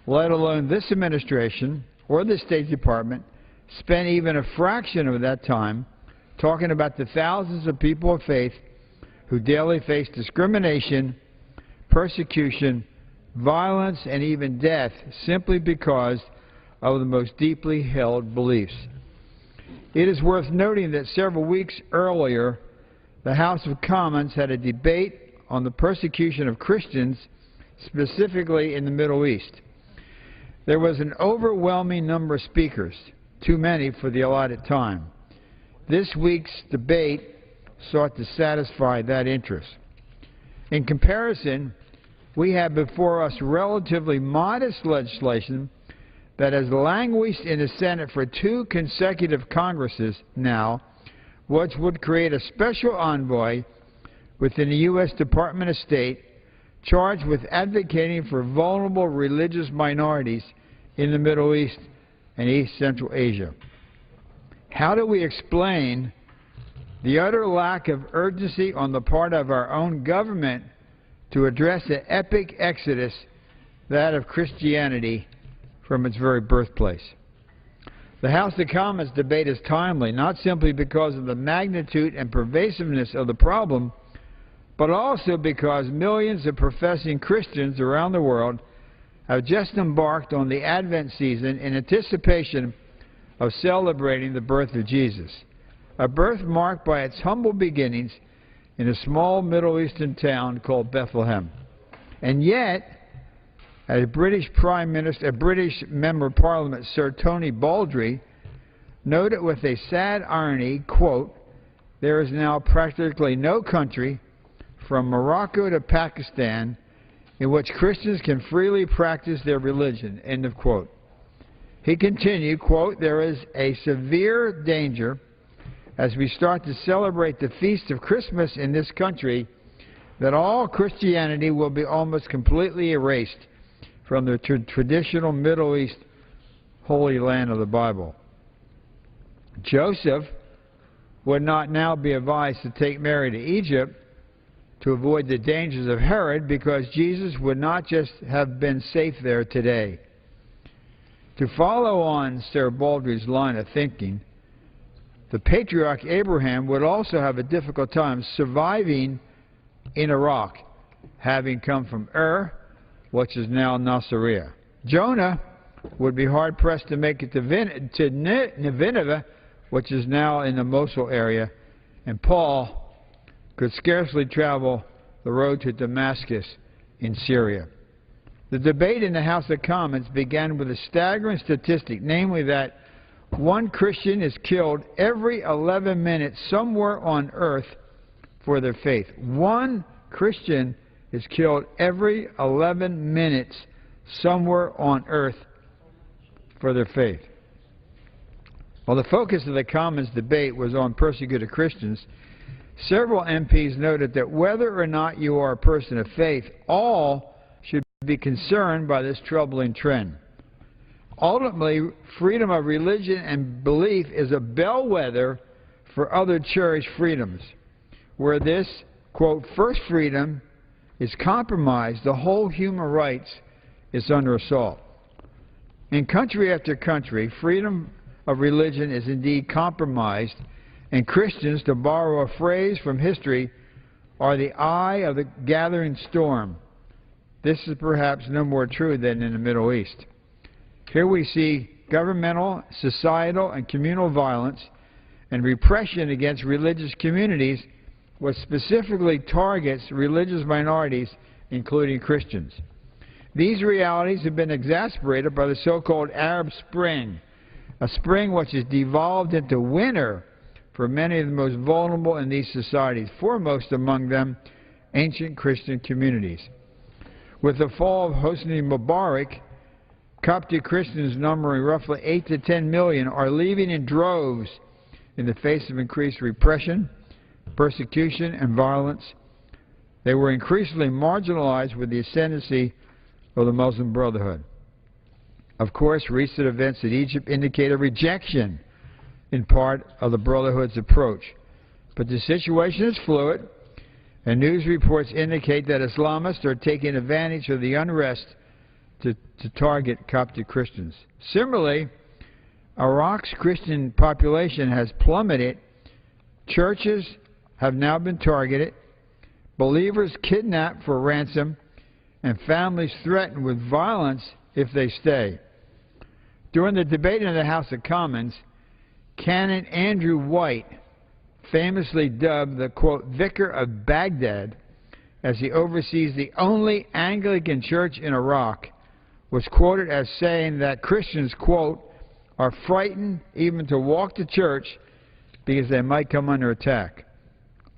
S14: let alone this administration or the State Department, spent even a fraction of that time talking about the thousands of people of faith who daily face discrimination, persecution, violence, and even death simply because of the most deeply held beliefs? It is worth noting that several weeks earlier, the House of Commons had a debate on the persecution of Christians, specifically in the Middle East. There was an overwhelming number of speakers, too many for the allotted time. This week's debate sought to satisfy that interest. In comparison, we have before us relatively modest legislation that has languished in the Senate for 2 consecutive Congresses now, which would create a special envoy within the U.S. Department of State charged with advocating for vulnerable religious minorities in the Middle East and East Central Asia. How do we explain the utter lack of urgency on the part of our own government to address the epic exodus, that of Christianity, from its very birthplace? The House of Commons debate is timely, not simply because of the magnitude and pervasiveness of the problem, but also because millions of professing Christians around the world have just embarked on the Advent season in anticipation of celebrating the birth of Jesus, a birth marked by its humble beginnings in a small Middle Eastern town called Bethlehem. And yet, as British Member of Parliament Sir Tony Baldry noted with a sad irony, quote, "There is now practically no country, from Morocco to Pakistan, in which Christians can freely practice their religion," end of quote. He continued, quote, "There is a severe danger as we start to celebrate the feast of Christmas in this country that all Christianity will be almost completely erased from the traditional Middle East holy land of the Bible." Joseph would not now be advised to take Mary to Egypt to avoid the dangers of Herod, because Jesus would not just have been safe there today. To follow on Sir Baldry's line of thinking, the patriarch Abraham would also have a difficult time surviving in Iraq, having come from Ur, which is now Nasiriyah. Jonah would be hard-pressed to make it to Nineveh, which is now in the Mosul area, and Paul could scarcely travel the road to Damascus in Syria. The debate in the House of Commons began with a staggering statistic, namely that one Christian is killed every 11 minutes somewhere on earth for their faith. One Christian is killed every 11 minutes somewhere on earth for their faith. While the focus of the Commons debate was on persecuted Christians, several MPs noted that whether or not you are a person of faith, all should be concerned by this troubling trend. Ultimately, freedom of religion and belief is a bellwether for other cherished freedoms. Where this, quote, first freedom is compromised, the whole human rights is under assault. In country after country, freedom of religion is indeed compromised, and Christians, to borrow a phrase from history, are the eye of the gathering storm. This is perhaps no more true than in the Middle East. Here we see governmental, societal, and communal violence and repression against religious communities, which specifically targets religious minorities, including Christians. These realities have been exacerbated by the so-called Arab Spring, a spring which has devolved into winter for many of the most vulnerable in these societies, foremost among them ancient Christian communities. With the fall of Hosni Mubarak, Coptic Christians numbering roughly 8 to 10 million are leaving in droves in the face of increased repression, persecution, and violence. They were increasingly marginalized with the ascendancy of the Muslim Brotherhood. Of course, recent events in Egypt indicate a rejection in part of the Brotherhood's approach. But the situation is fluid, and news reports indicate that Islamists are taking advantage of the unrest to target Coptic Christians. Similarly, Iraq's Christian population has plummeted. Churches have now been targeted, believers kidnapped for ransom, and families threatened with violence if they stay. During the debate in the House of Commons, Canon Andrew White, famously dubbed the, quote, Vicar of Baghdad, as he oversees the only Anglican church in Iraq, was quoted as saying that Christians, quote, are frightened even to walk to church because they might come under attack.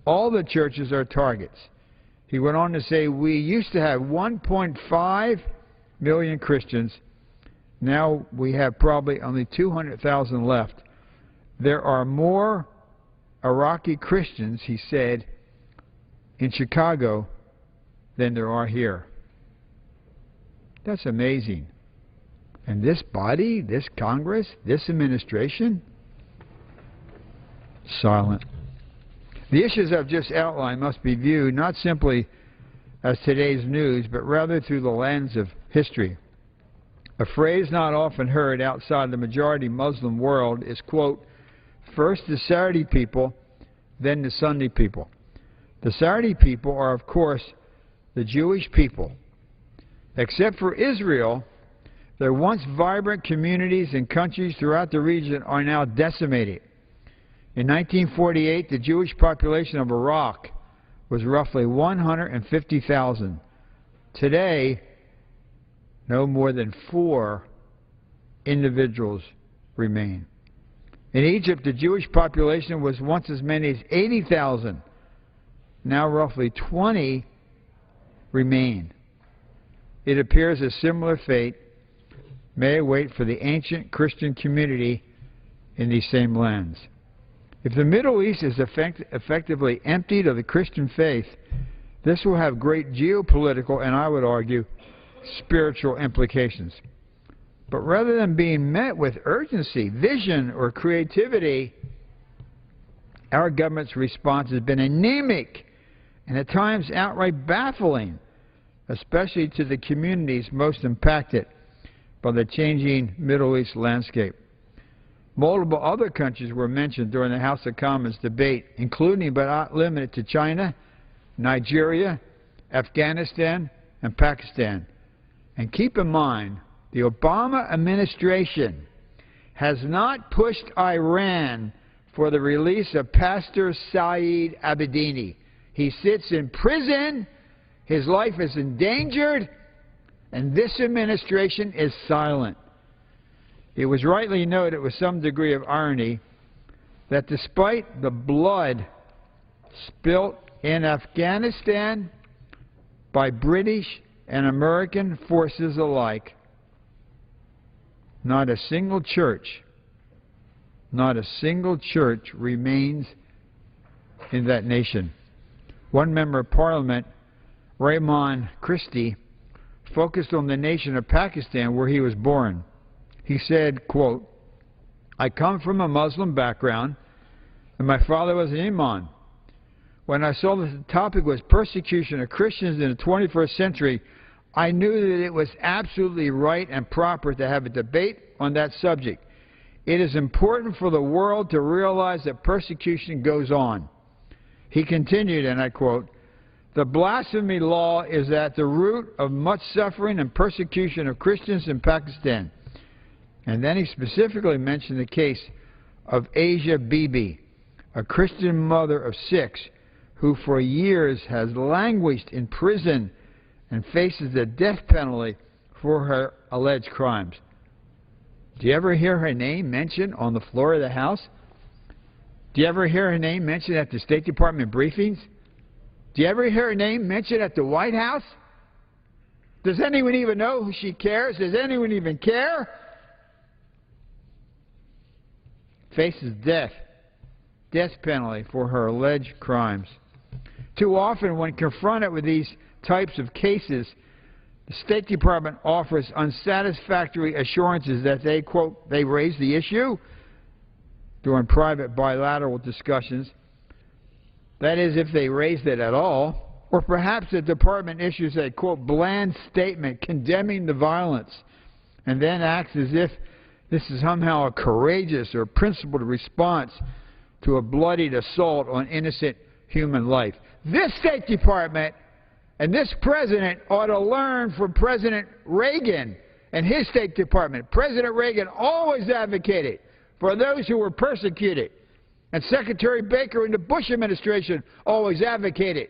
S14: All the churches are targets. He went on to say, we used to have 1.5 million Christians. Now we have probably only 200,000 left. There are more Iraqi Christians, he said, in Chicago than there are here. That's amazing. And this body, this Congress, this administration, silent. The issues I've just outlined must be viewed not simply as today's news, but rather through the lens of history. A phrase not often heard outside the majority Muslim world is, quote, first the Sephardi people, then the Sunni people. The Sephardi people are, of course, the Jewish people. Except for Israel, their once vibrant communities and countries throughout the region are now decimated. In 1948, the Jewish population of Iraq was roughly 150,000. Today, no more than 4 individuals remain. In Egypt, the Jewish population was once as many as 80,000. Now roughly 20 remain. It appears a similar fate may await for the ancient Christian community in these same lands. If the Middle East is effectively emptied of the Christian faith, this will have great geopolitical and, I would argue, spiritual implications. But rather than being met with urgency, vision, or creativity, our government's response has been anemic and at times outright baffling, especially to the communities most impacted by the changing Middle East landscape. Multiple other countries were mentioned during the House of Commons debate, including but not limited to China, Nigeria, Afghanistan, and Pakistan. And keep in mind, the Obama administration has not pushed Iran for the release of Pastor Saeed Abedini. He sits in prison, his life is endangered, and this administration is silent. It was rightly noted with some degree of irony that despite the blood spilt in Afghanistan by British and American forces alike, not a single church remains in that nation. One member of Parliament, Rahman Christie, focused on the nation of Pakistan where he was born. He said, quote, "I come from a Muslim background and my father was an imam. When I saw that the topic was persecution of Christians in the 21st century, I knew that it was absolutely right and proper to have a debate on that subject. It is important for the world to realize that persecution goes on." He continued, and I quote, "The blasphemy law is at the root of much suffering and persecution of Christians in Pakistan." And then he specifically mentioned the case of Asia Bibi, a Christian mother of 6 who for years has languished in prison and faces the death penalty for her alleged crimes. Do you ever hear her name mentioned on the floor of the House? Do you ever hear her name mentioned at the State Department briefings? Do you ever hear her name mentioned at the White House? Does anyone even know who she cares? Does anyone even care? Faces death penalty for her alleged crimes. Too often when confronted with these types of cases, the State Department offers unsatisfactory assurances that they, quote, they raised the issue during private bilateral discussions. That is, if they raised it at all. Or perhaps the Department issues a, quote, bland statement condemning the violence and then acts as if this is somehow a courageous or principled response to a bloodied assault on innocent human life. This State Department and this President ought to learn from President Reagan and his State Department. President Reagan always advocated for those who were persecuted. And Secretary Baker in the Bush administration always advocated.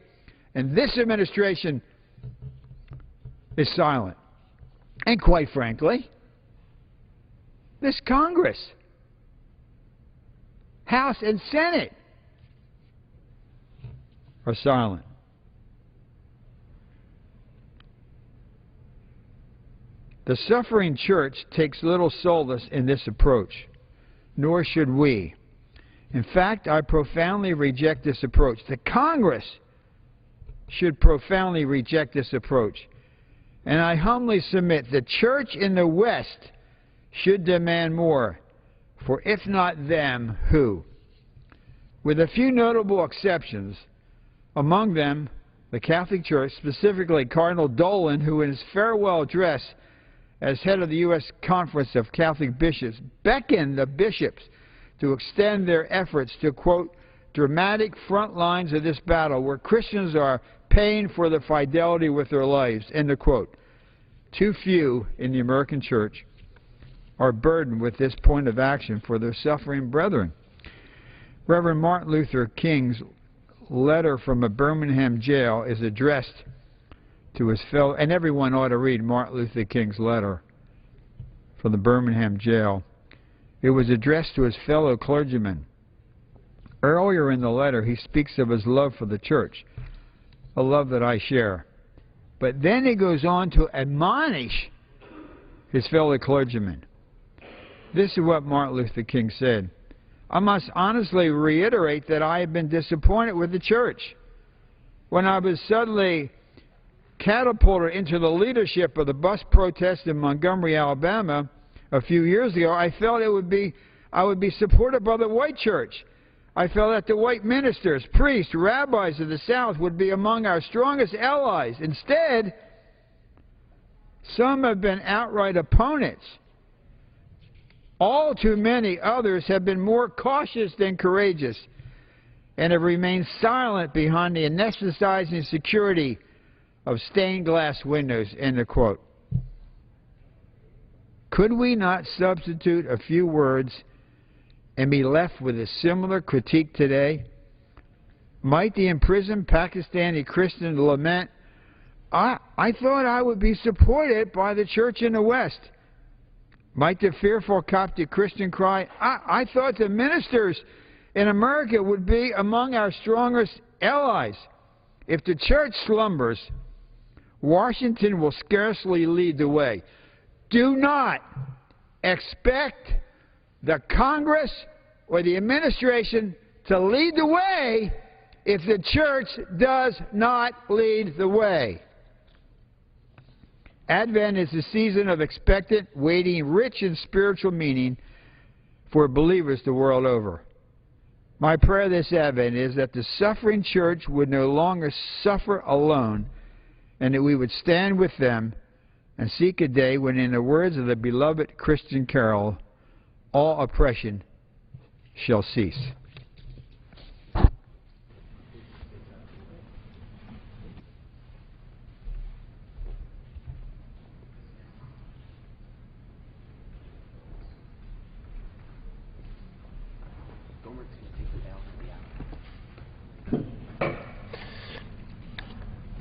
S14: And this administration is silent. And quite frankly, this Congress, House and Senate, are silent. The suffering church takes little solace in this approach, nor should we. In fact, I profoundly reject this approach. The Congress should profoundly reject this approach. And I humbly submit the church in the West should demand more. For if not them, who? With a few notable exceptions, among them the Catholic Church, specifically Cardinal Dolan, who in his farewell address as head of the U.S. Conference of Catholic Bishops beckoned the bishops to extend their efforts to, quote, dramatic front lines of this battle where Christians are paying for their fidelity with their lives, end of quote. Too few in the American church are burdened with this point of action for their suffering brethren. Reverend Martin Luther King's letter from a Birmingham jail is addressed to his fellow, and everyone ought to read Martin Luther King's letter from the Birmingham jail. It was addressed to his fellow clergymen. Earlier in the letter, he speaks of his love for the church, a love that I share. But then he goes on to admonish his fellow clergymen. This is what Martin Luther King said: "I must honestly reiterate that I have been disappointed with the church. When I was suddenly catapulted into the leadership of the bus protest in Montgomery, Alabama a few years ago, I felt I would be supported by the white church. I felt that the white ministers, priests, rabbis of the South would be among our strongest allies. Instead, some have been outright opponents. All too many others have been more cautious than courageous and have remained silent behind the anesthetizing security of stained glass windows." End of quote. Could we not substitute a few words and be left with a similar critique today? Might the imprisoned Pakistani Christian lament, I thought I would be supported by the church in the West. Might the fearful Coptic Christian cry, I thought the ministers in America would be among our strongest allies. If the church slumbers, Washington will scarcely lead the way. Do not expect the Congress or the administration to lead the way if the church does not lead the way. Advent is a season of expectant waiting, rich in spiritual meaning for believers the world over. My prayer this Advent is that the suffering church would no longer suffer alone, and that we would stand with them and seek a day when, in the words of the beloved Christian carol, all oppression shall cease.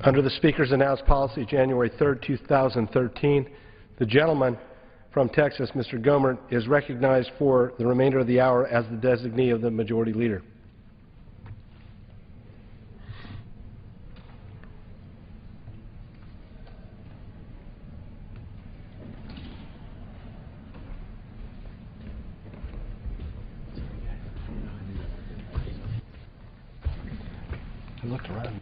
S4: Under the Speaker's announced policy, January 3rd, 2013, the gentleman from Texas, Mr. Gohmert, is recognized for the remainder of the hour as the designee of the Majority Leader. I looked around.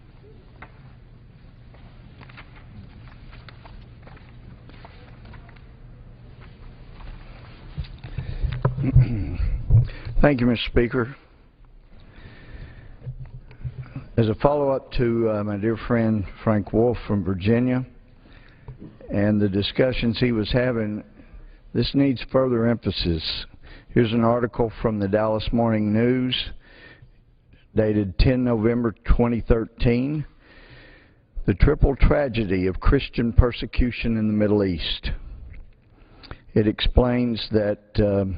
S15: Thank you, Mr. Speaker. As a follow-up to my dear friend Frank Wolf from Virginia and the discussions he was having, this needs further emphasis. Here's an article from the Dallas Morning News dated 10 November 2013, "The Triple Tragedy of Christian Persecution in the Middle East." It explains that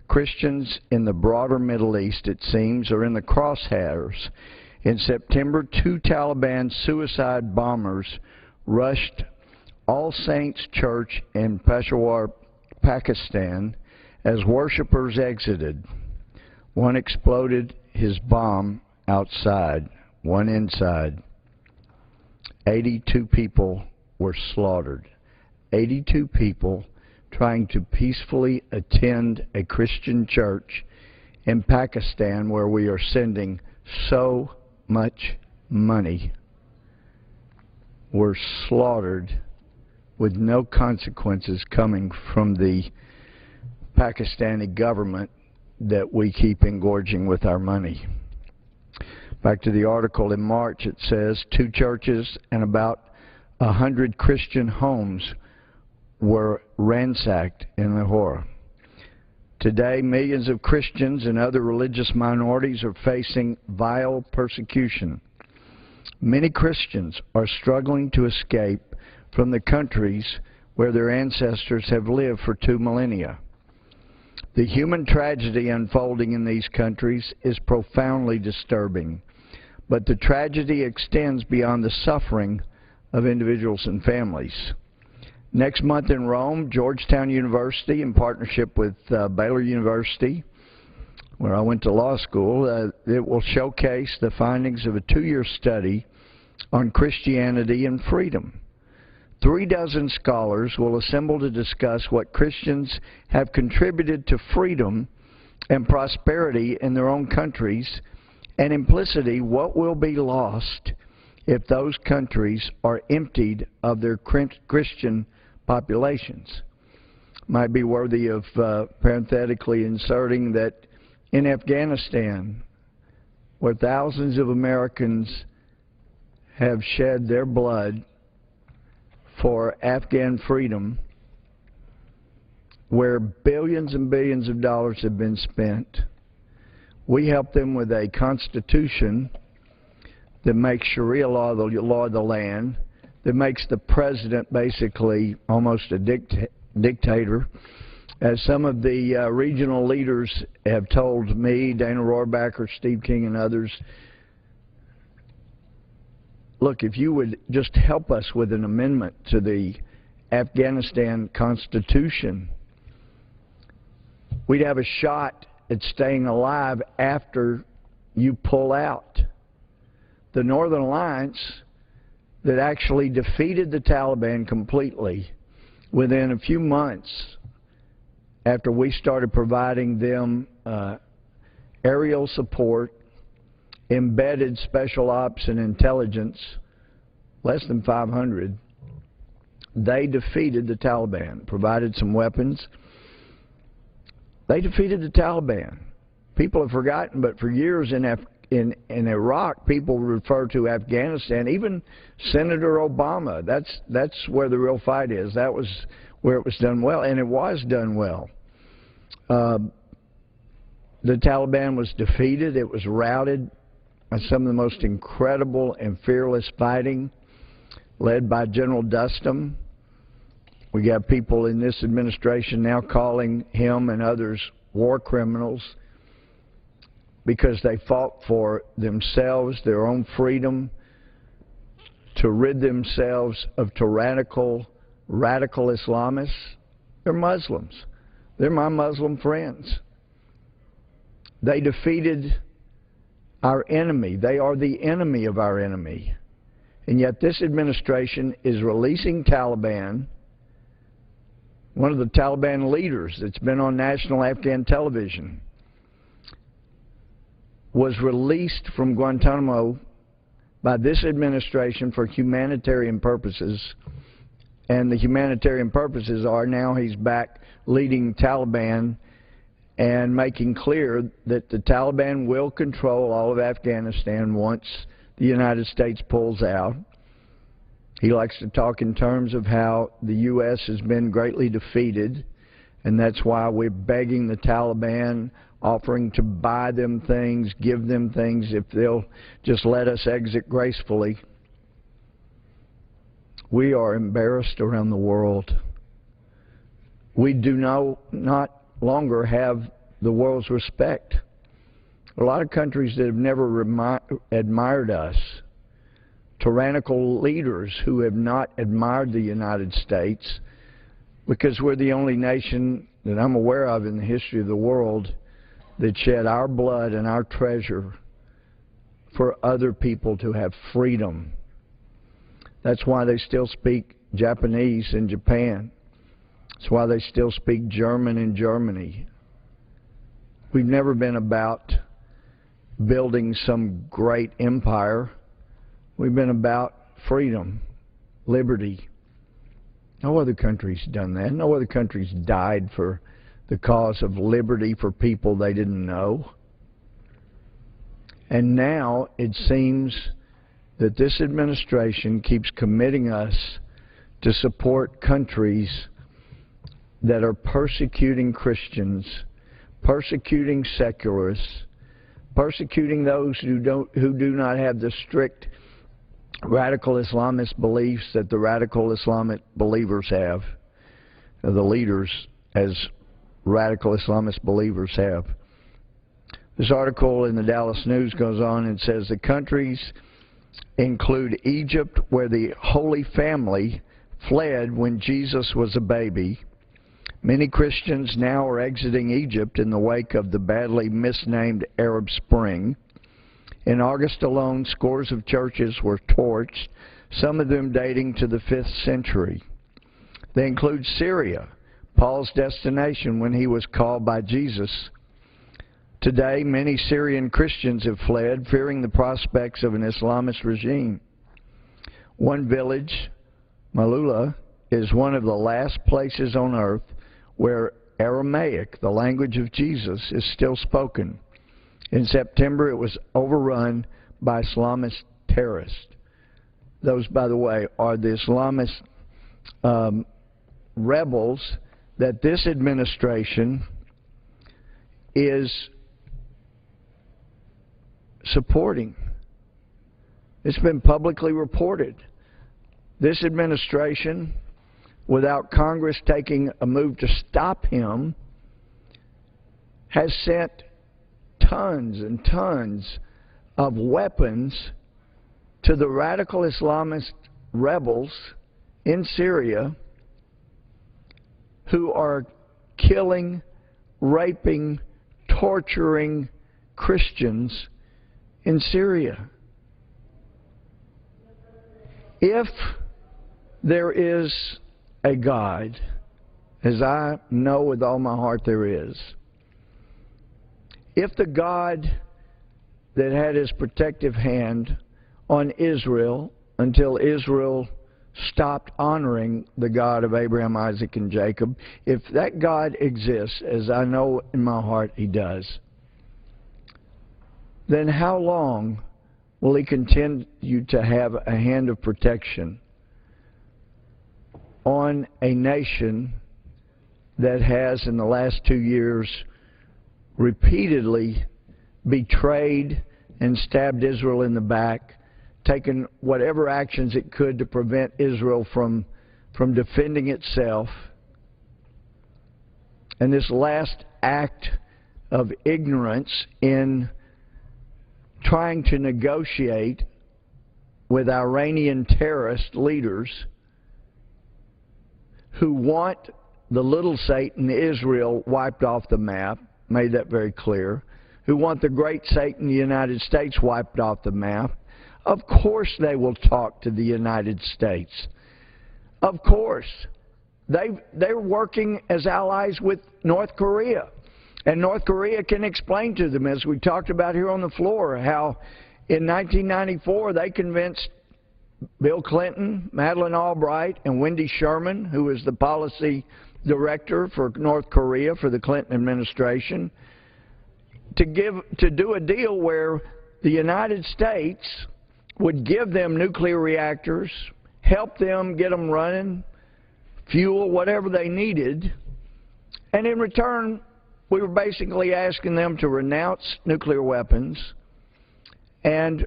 S15: Christians in the broader Middle East, it seems, are in the crosshairs. In September, 2 Taliban suicide bombers rushed All Saints Church in Peshawar, Pakistan, as worshippers exited. One exploded his bomb outside, one inside. 82 people were slaughtered. 82 people trying to peacefully attend a Christian church in Pakistan, where we are sending so much money, were slaughtered with no consequences coming from the Pakistani government that we keep engorging with our money. Back to the article in March, it says 2 churches and about 100 Christian homes were ransacked in Lahore. Today, millions of Christians and other religious minorities are facing vile persecution. Many Christians are struggling to escape from the countries where their ancestors have lived for 2 millennia. The human tragedy unfolding in these countries is profoundly disturbing, but the tragedy extends beyond the suffering of individuals and families. Next month in Rome, Georgetown University, in partnership with Baylor University, where I went to law school, it will showcase the findings of a 2-year study on Christianity and freedom. 3 dozen scholars will assemble to discuss what Christians have contributed to freedom and prosperity in their own countries, and implicitly what will be lost if those countries are emptied of their Christian populations. Might be worthy of parenthetically inserting that in Afghanistan, where thousands of Americans have shed their blood for Afghan freedom, where billions and billions of dollars have been spent, we help them with a constitution that makes Sharia law the law of the land, that makes the president basically almost a dictator. As some of the regional leaders have told me, Dana Rohrabacher, Steve King, and others, look, if you would just help us with an amendment to the Afghanistan Constitution, we'd have a shot at staying alive after you pull out. The Northern Alliance that actually defeated the Taliban completely within a few months after we started providing them aerial support, embedded special ops and intelligence, less than 500, they defeated the Taliban, provided some weapons. They defeated the Taliban. People have forgotten, but for years in Iraq, people refer to Afghanistan, even Senator Obama. That's where the real fight is. That was where it was done well, and it was done well. The Taliban was defeated. It was routed by some of the most incredible and fearless fighting led by General Dustin. We got people in this administration now calling him and others war criminals because they fought for themselves, their own freedom, to rid themselves of tyrannical, radical Islamists. They're Muslims. They're my Muslim friends. They defeated our enemy. They are the enemy of our enemy. And yet this administration is releasing Taliban. One of the Taliban leaders that's been on national Afghan television was released from Guantanamo by this administration for humanitarian purposes. And the humanitarian purposes are now he's back leading Taliban and making clear that the Taliban will control all of Afghanistan once the United States pulls out. He likes to talk in terms of how the U.S. has been greatly defeated, and that's why we're begging the Taliban, offering to buy them things, give them things if they'll just let us exit gracefully. We are embarrassed around the world. We do not longer have the world's respect. A lot of countries that have never admired us, tyrannical leaders who have not admired the United States, because we're the only nation that I'm aware of in the history of the world that shed our blood and our treasure for other people to have freedom. That's why they still speak Japanese in Japan. That's why they still speak German in Germany. We've never been about building some great empire. We've been about freedom, liberty. No other country's done that. No other country's died for the cause of liberty for people they didn't know. And now it seems that this administration keeps committing us to support countries that are persecuting Christians, persecuting secularists, persecuting those who do not have the strict radical Islamist beliefs that the radical Islamic believers have, the leaders as radical Islamist believers have. This article in the Dallas News goes on and says the countries include Egypt, where the Holy Family fled when Jesus was a baby. Many Christians now are exiting Egypt in the wake of the badly misnamed Arab Spring. In August alone, scores of churches were torched, some of them dating to the 5th century. They include Syria, Paul's destination when he was called by Jesus. Today, many Syrian Christians have fled, fearing the prospects of an Islamist regime. One village, Malula, is one of the last places on earth where Aramaic, the language of Jesus, is still spoken. In September, it was overrun by Islamist terrorists. Those, by the way, are the Islamist rebels that this administration is supporting. It's been publicly reported. This administration, without Congress taking a move to stop him, has sent tons and tons of weapons to the radical Islamist rebels in Syria who are killing, raping, torturing Christians in Syria. If there is a God, as I know with all my heart there is, if the God that had his protective hand on Israel until Israel stopped honoring the God of Abraham, Isaac, and Jacob, if that God exists, as I know in my heart he does, then how long will he continue to have a hand of protection on a nation that has, in the last 2 years, repeatedly betrayed and stabbed Israel in the back, taken whatever actions it could to prevent Israel from defending itself? And this last act of ignorance in trying to negotiate with Iranian terrorist leaders who want the little Satan, Israel, wiped off the map, made that very clear, who want the great Satan, the United States, wiped off the map. Of course they will talk to the United States. Of course. They're working as allies with North Korea. And North Korea can explain to them, as we talked about here on the floor, how in 1994 they convinced Bill Clinton, Madeleine Albright, and Wendy Sherman, who was the policy director for North Korea for the Clinton administration, to do a deal where the United States would give them nuclear reactors, help them get them running, fuel, whatever they needed, and in return, we were basically asking them to renounce nuclear weapons and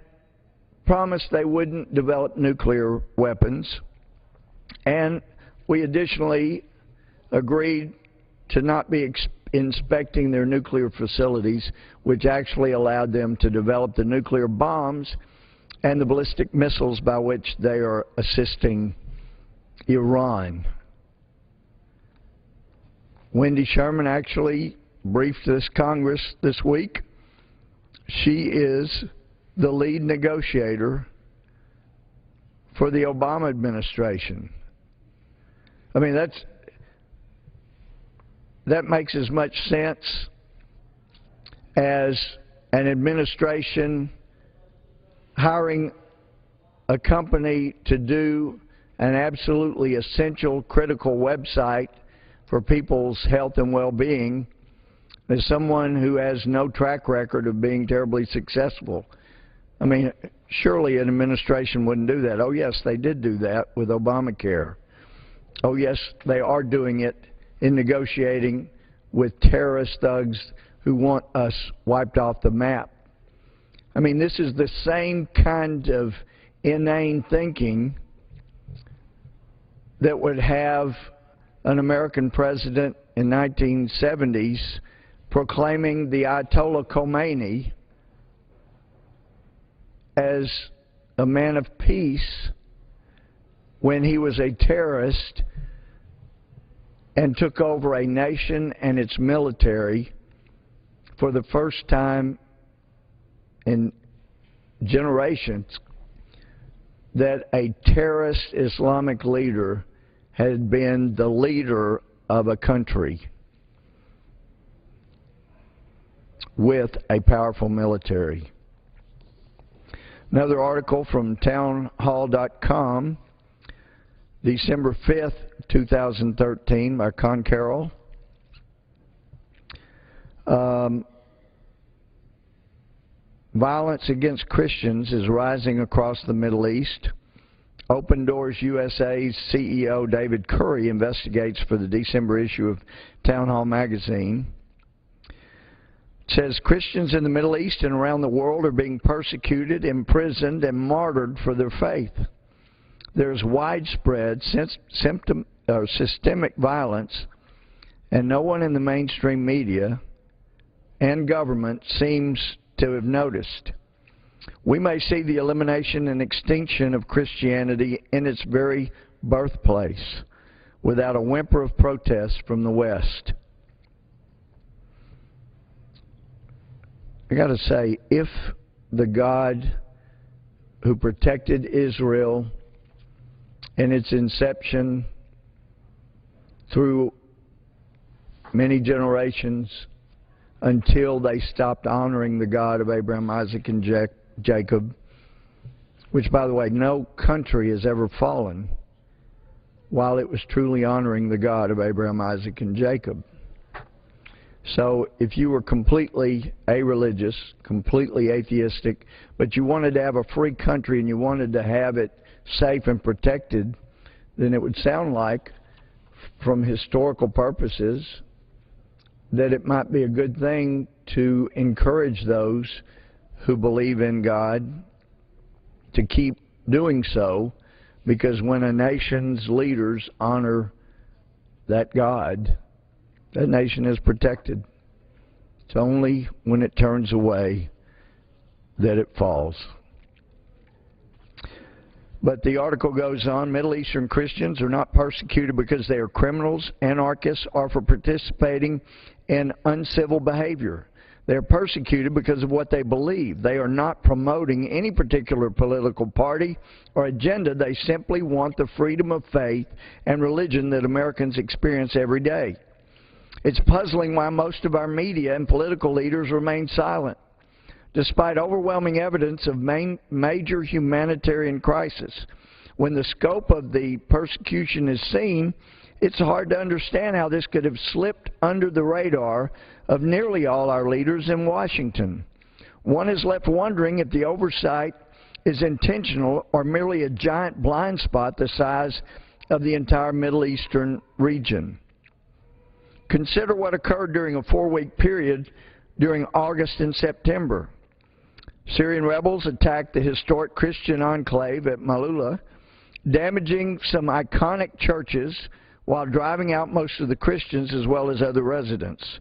S15: promise they wouldn't develop nuclear weapons. And we additionally agreed to not be inspecting their nuclear facilities, which actually allowed them to develop the nuclear bombs and the ballistic missiles by which they are assisting Iran. Wendy Sherman actually briefed this Congress this week. She is the lead negotiator for the Obama administration. I mean, that makes as much sense as an administration hiring a company to do an absolutely essential, critical website for people's health and well-being as someone who has no track record of being terribly successful. I mean, surely an administration wouldn't do that. Oh, yes, they did do that with Obamacare. Oh, yes, they are doing it in negotiating with terrorist thugs who want us wiped off the map. I mean, this is the same kind of inane thinking that would have an American president in 1970s proclaiming the Ayatollah Khomeini as a man of peace when he was a terrorist and took over a nation and its military for the first time in generations, that a terrorist Islamic leader had been the leader of a country with a powerful military. Another article from townhall.com, December 5th, 2013, by Con Carroll. Violence against Christians is rising across the Middle East. Open Doors USA's CEO David Curry investigates for the December issue of Town Hall magazine. It says Christians in the Middle East and around the world are being persecuted, imprisoned, and martyred for their faith. There's widespread systemic violence, and no one in the mainstream media and government seems to have noticed. We may see the elimination and extinction of Christianity in its very birthplace without a whimper of protest from the West. I got to say, if the God who protected Israel in its inception through many generations until they stopped honoring the God of Abraham, Isaac, and Jacob, which, by the way, no country has ever fallen while it was truly honoring the God of Abraham, Isaac, and Jacob. So if you were completely irreligious, completely atheistic, but you wanted to have a free country and you wanted to have it safe and protected, then it would sound like, from historical purposes, that it might be a good thing to encourage those who believe in God to keep doing so, because when a nation's leaders honor that God, that nation is protected. It's only when it turns away that it falls. But the article goes on, Middle Eastern Christians are not persecuted because they are criminals, anarchists, or for participating in uncivil behavior. They are persecuted because of what they believe. They are not promoting any particular political party or agenda. They simply want the freedom of faith and religion that Americans experience every day. It's puzzling why most of our media and political leaders remain silent, despite overwhelming evidence of major humanitarian crisis. When the scope of the persecution is seen, it's hard to understand how this could have slipped under the radar of nearly all our leaders in Washington. One is left wondering if the oversight is intentional or merely a giant blind spot the size of the entire Middle Eastern region. Consider what occurred during a 4-week period during August and September. Syrian rebels attacked the historic Christian enclave at Malula, damaging some iconic churches while driving out most of the Christians as well as other residents.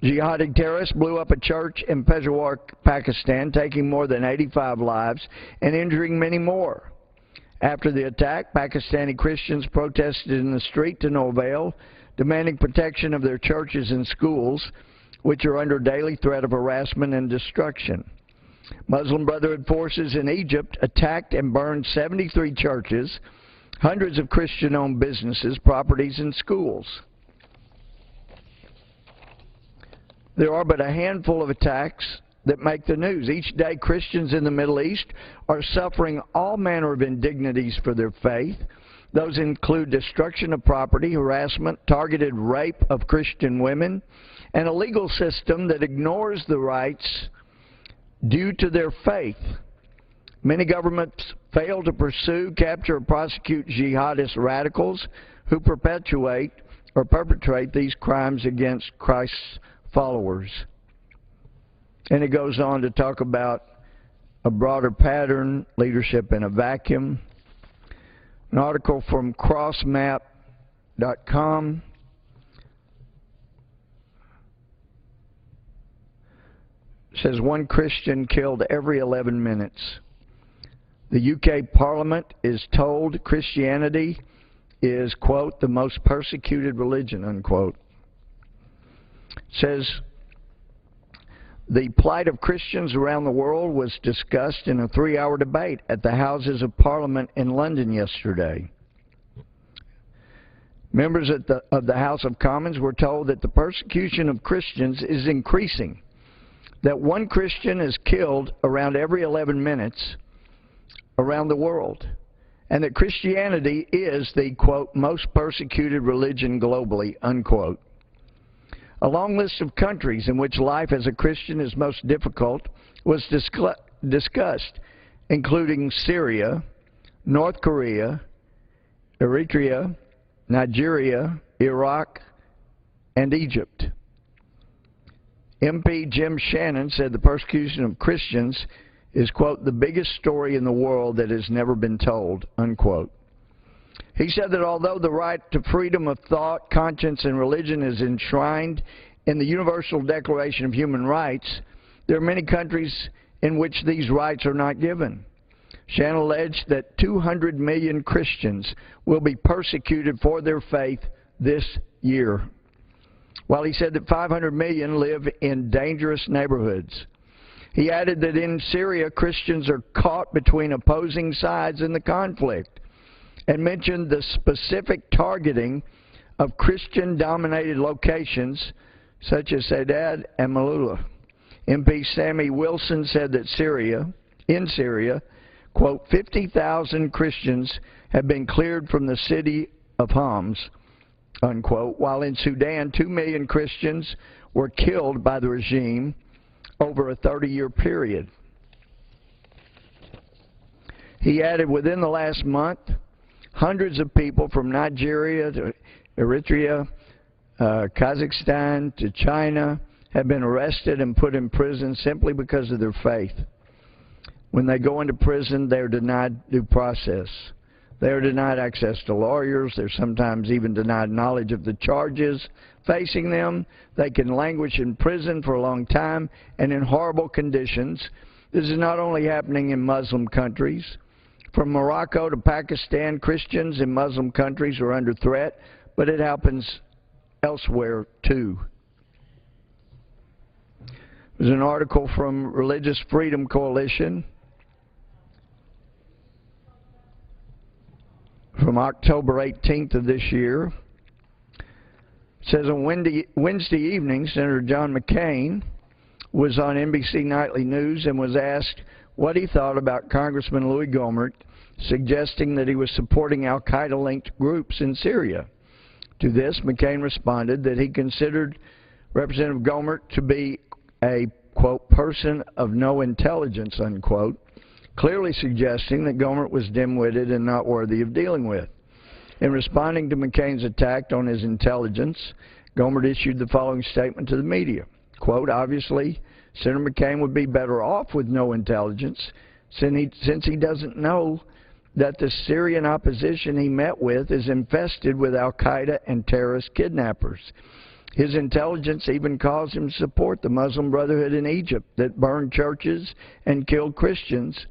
S15: Jihadi terrorists blew up a church in Peshawar, Pakistan, taking more than 85 lives and injuring many more. After the attack, Pakistani Christians protested in the street to no avail, demanding protection of their churches and schools, which are under daily threat of harassment and destruction. Muslim Brotherhood forces in Egypt attacked and burned 73 churches, hundreds of Christian-owned businesses, properties, and schools. There are but a handful of attacks that make the news. Each day, Christians in the Middle East are suffering all manner of indignities for their faith. Those include destruction of property, harassment, targeted rape of Christian women, and a legal system that ignores the rights due to their faith. Many governments fail to pursue, capture, or prosecute jihadist radicals who perpetrate these crimes against Christ's followers. And it goes on to talk about a broader pattern, leadership in a vacuum. An article from crossmap.com says one Christian killed every 11 minutes. The UK Parliament is told Christianity is, quote, the most persecuted religion, unquote. Says the plight of Christians around the world was discussed in a 3-hour debate at the Houses of Parliament in London yesterday. Members of the House of Commons were told that the persecution of Christians is increasing, that one Christian is killed around every 11 minutes around the world, and that Christianity is the, quote, most persecuted religion globally, unquote. A long list of countries in which life as a Christian is most difficult was discussed, including Syria, North Korea, Eritrea, Nigeria, Iraq, and Egypt. MP Jim Shannon said the persecution of Christians is, quote, the biggest story in the world that has never been told, unquote. He said that although the right to freedom of thought, conscience, and religion is enshrined in the Universal Declaration of Human Rights, there are many countries in which these rights are not given. Shannon alleged that 200 million Christians will be persecuted for their faith this year, while he said that 500 million live in dangerous neighborhoods. He added that in Syria, Christians are caught between opposing sides in the conflict, and mentioned the specific targeting of Christian-dominated locations such as Saadad and Malula. MP Sammy Wilson said that in Syria, quote, 50,000 Christians have been cleared from the city of Homs, unquote, while in Sudan, 2 million Christians were killed by the regime over a 30-year period. He added, within the last month, hundreds of people from Nigeria to Eritrea, Kazakhstan to China have been arrested and put in prison simply because of their faith. When they go into prison, they are denied due process. They are denied access to lawyers. They're sometimes even denied knowledge of the charges facing them. They can languish in prison for a long time and in horrible conditions. This is not only happening in Muslim countries. From Morocco to Pakistan, Christians in Muslim countries are under threat, but it happens elsewhere too. There's an article from Religious Freedom Coalition from October 18th of this year. It says on Wednesday evening, Senator John McCain was on NBC Nightly News and was asked what he thought about Congressman Louis Gohmert suggesting that he was supporting al-Qaeda-linked groups in Syria. To this, McCain responded that he considered Representative Gohmert to be a, quote, person of no intelligence, unquote, clearly suggesting that Gohmert was dim-witted and not worthy of dealing with. In responding to McCain's attack on his intelligence, Gohmert issued the following statement to the media. Quote, obviously, Senator McCain would be better off with no intelligence since he doesn't know that the Syrian opposition he met with is infested with al-Qaeda and terrorist kidnappers. His intelligence even caused him to support the Muslim Brotherhood in Egypt that burned churches and killed Christians,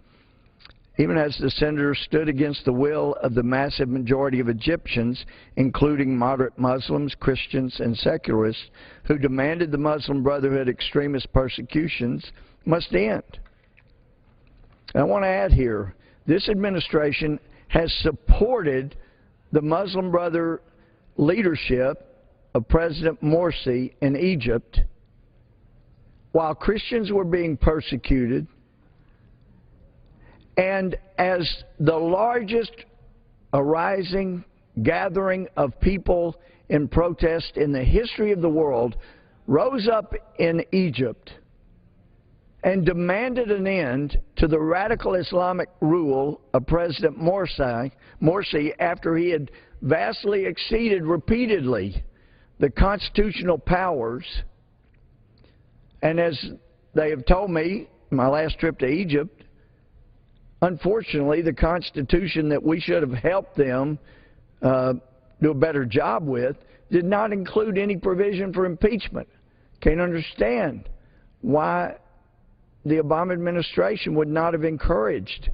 S15: even as the senator stood against the will of the massive majority of Egyptians, including moderate Muslims, Christians, and secularists, who demanded the Muslim Brotherhood extremist persecutions must end. I want to add here, this administration has supported the Muslim Brother leadership of President Morsi in Egypt while Christians were being persecuted, and as the largest arising gathering of people in protest in the history of the world rose up in Egypt and demanded an end to the radical Islamic rule of President Morsi after he had vastly exceeded repeatedly the constitutional powers. And as they have told me, my last trip to Egypt, unfortunately, the Constitution that we should have helped them do a better job with did not include any provision for impeachment. Can't understand why the Obama administration would not have encouraged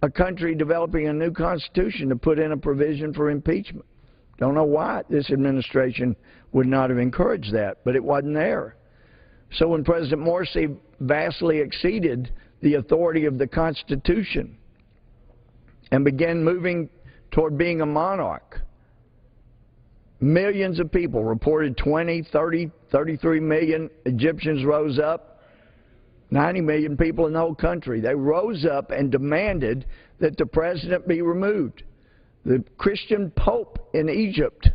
S15: a country developing a new constitution to put in a provision for impeachment. Don't know why this administration would not have encouraged that, but it wasn't there. So when President Morsi vastly exceeded the authority of the Constitution and began moving toward being a monarch, millions of people, reported 20, 30, 33 million Egyptians rose up, 90 million people in the whole country. They rose up and demanded that the president be removed. The Christian Pope in Egypt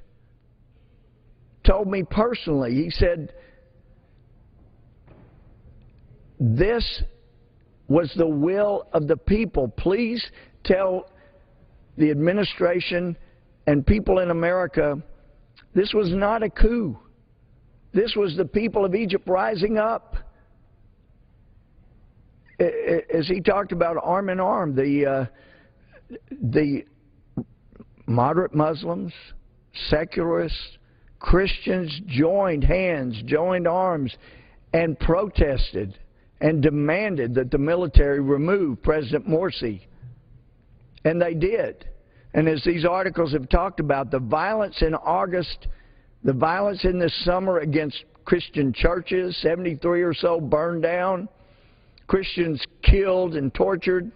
S15: told me personally, he said, this was the will of the people. Please tell the administration and people in America, this was not a coup. This was the people of Egypt rising up. As he talked about arm in arm, the moderate Muslims, secularists, Christians joined hands, joined arms, and protested and demanded that the military remove President Morsi. And they did. And as these articles have talked about, the violence in August, the violence in this summer against Christian churches, 73 or so burned down, Christians killed and tortured,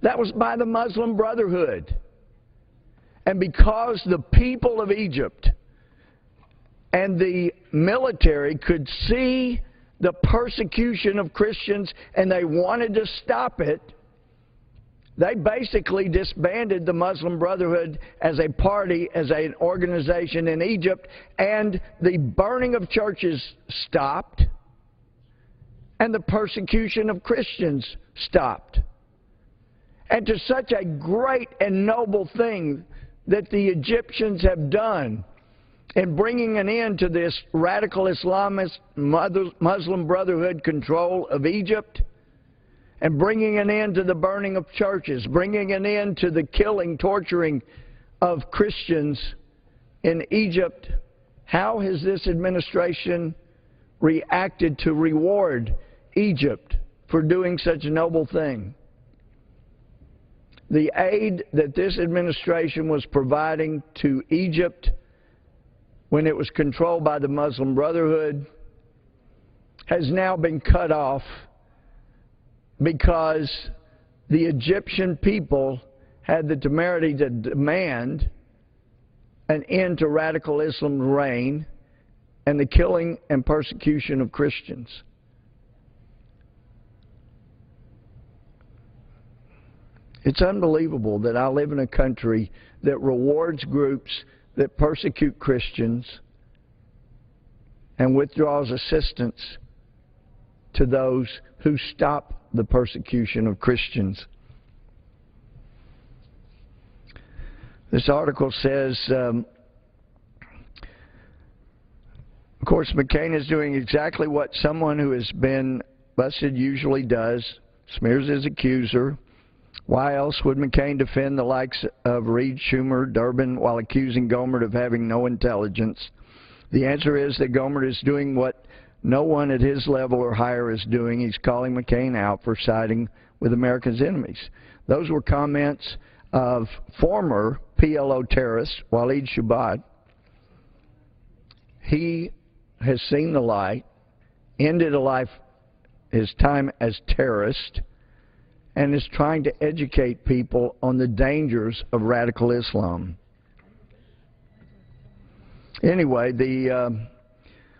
S15: that was by the Muslim Brotherhood. And because the people of Egypt and the military could see the persecution of Christians and they wanted to stop it, they basically disbanded the Muslim Brotherhood as a party, as an organization in Egypt, and the burning of churches stopped, and the persecution of Christians stopped. And to such a great and noble thing that the Egyptians have done in bringing an end to this radical Islamist Muslim Brotherhood control of Egypt, and bringing an end to the burning of churches, bringing an end to the killing, torturing of Christians in Egypt, how has this administration reacted to reward Egypt for doing such a noble thing? The aid that this administration was providing to Egypt when it was controlled by the Muslim Brotherhood has now been cut off because the Egyptian people had the temerity to demand an end to radical Islam's reign and the killing and persecution of Christians. It's unbelievable that I live in a country that rewards groups that persecute Christians and withdraws assistance to those who stop the persecution of Christians. This article says, of course, McCain is doing exactly what someone who has been busted usually does, smears his accuser. Why else would McCain defend the likes of Reid, Schumer, Durbin, while accusing Gohmert of having no intelligence? The answer is that Gohmert is doing what no one at his level or higher is doing. He's calling McCain out for siding with America's enemies. Those were comments of former PLO terrorist Walid Shubat. He has seen the light, ended his time as terrorist, and is trying to educate people on the dangers of radical Islam. Anyway, the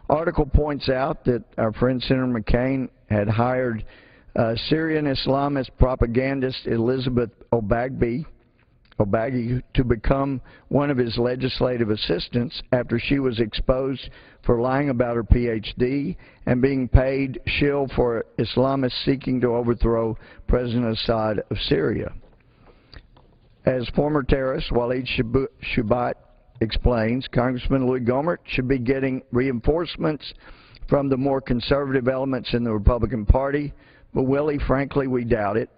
S15: article points out that our friend Senator McCain had hired Syrian Islamist propagandist Elizabeth Obagbi to become one of his legislative assistants after she was exposed for lying about her Ph.D. and being paid shill for Islamists seeking to overthrow President Assad of Syria. As former terrorist Walid Shubat explains, Congressman Louis Gohmert should be getting reinforcements from the more conservative elements in the Republican Party, but will he? Frankly, we doubt it.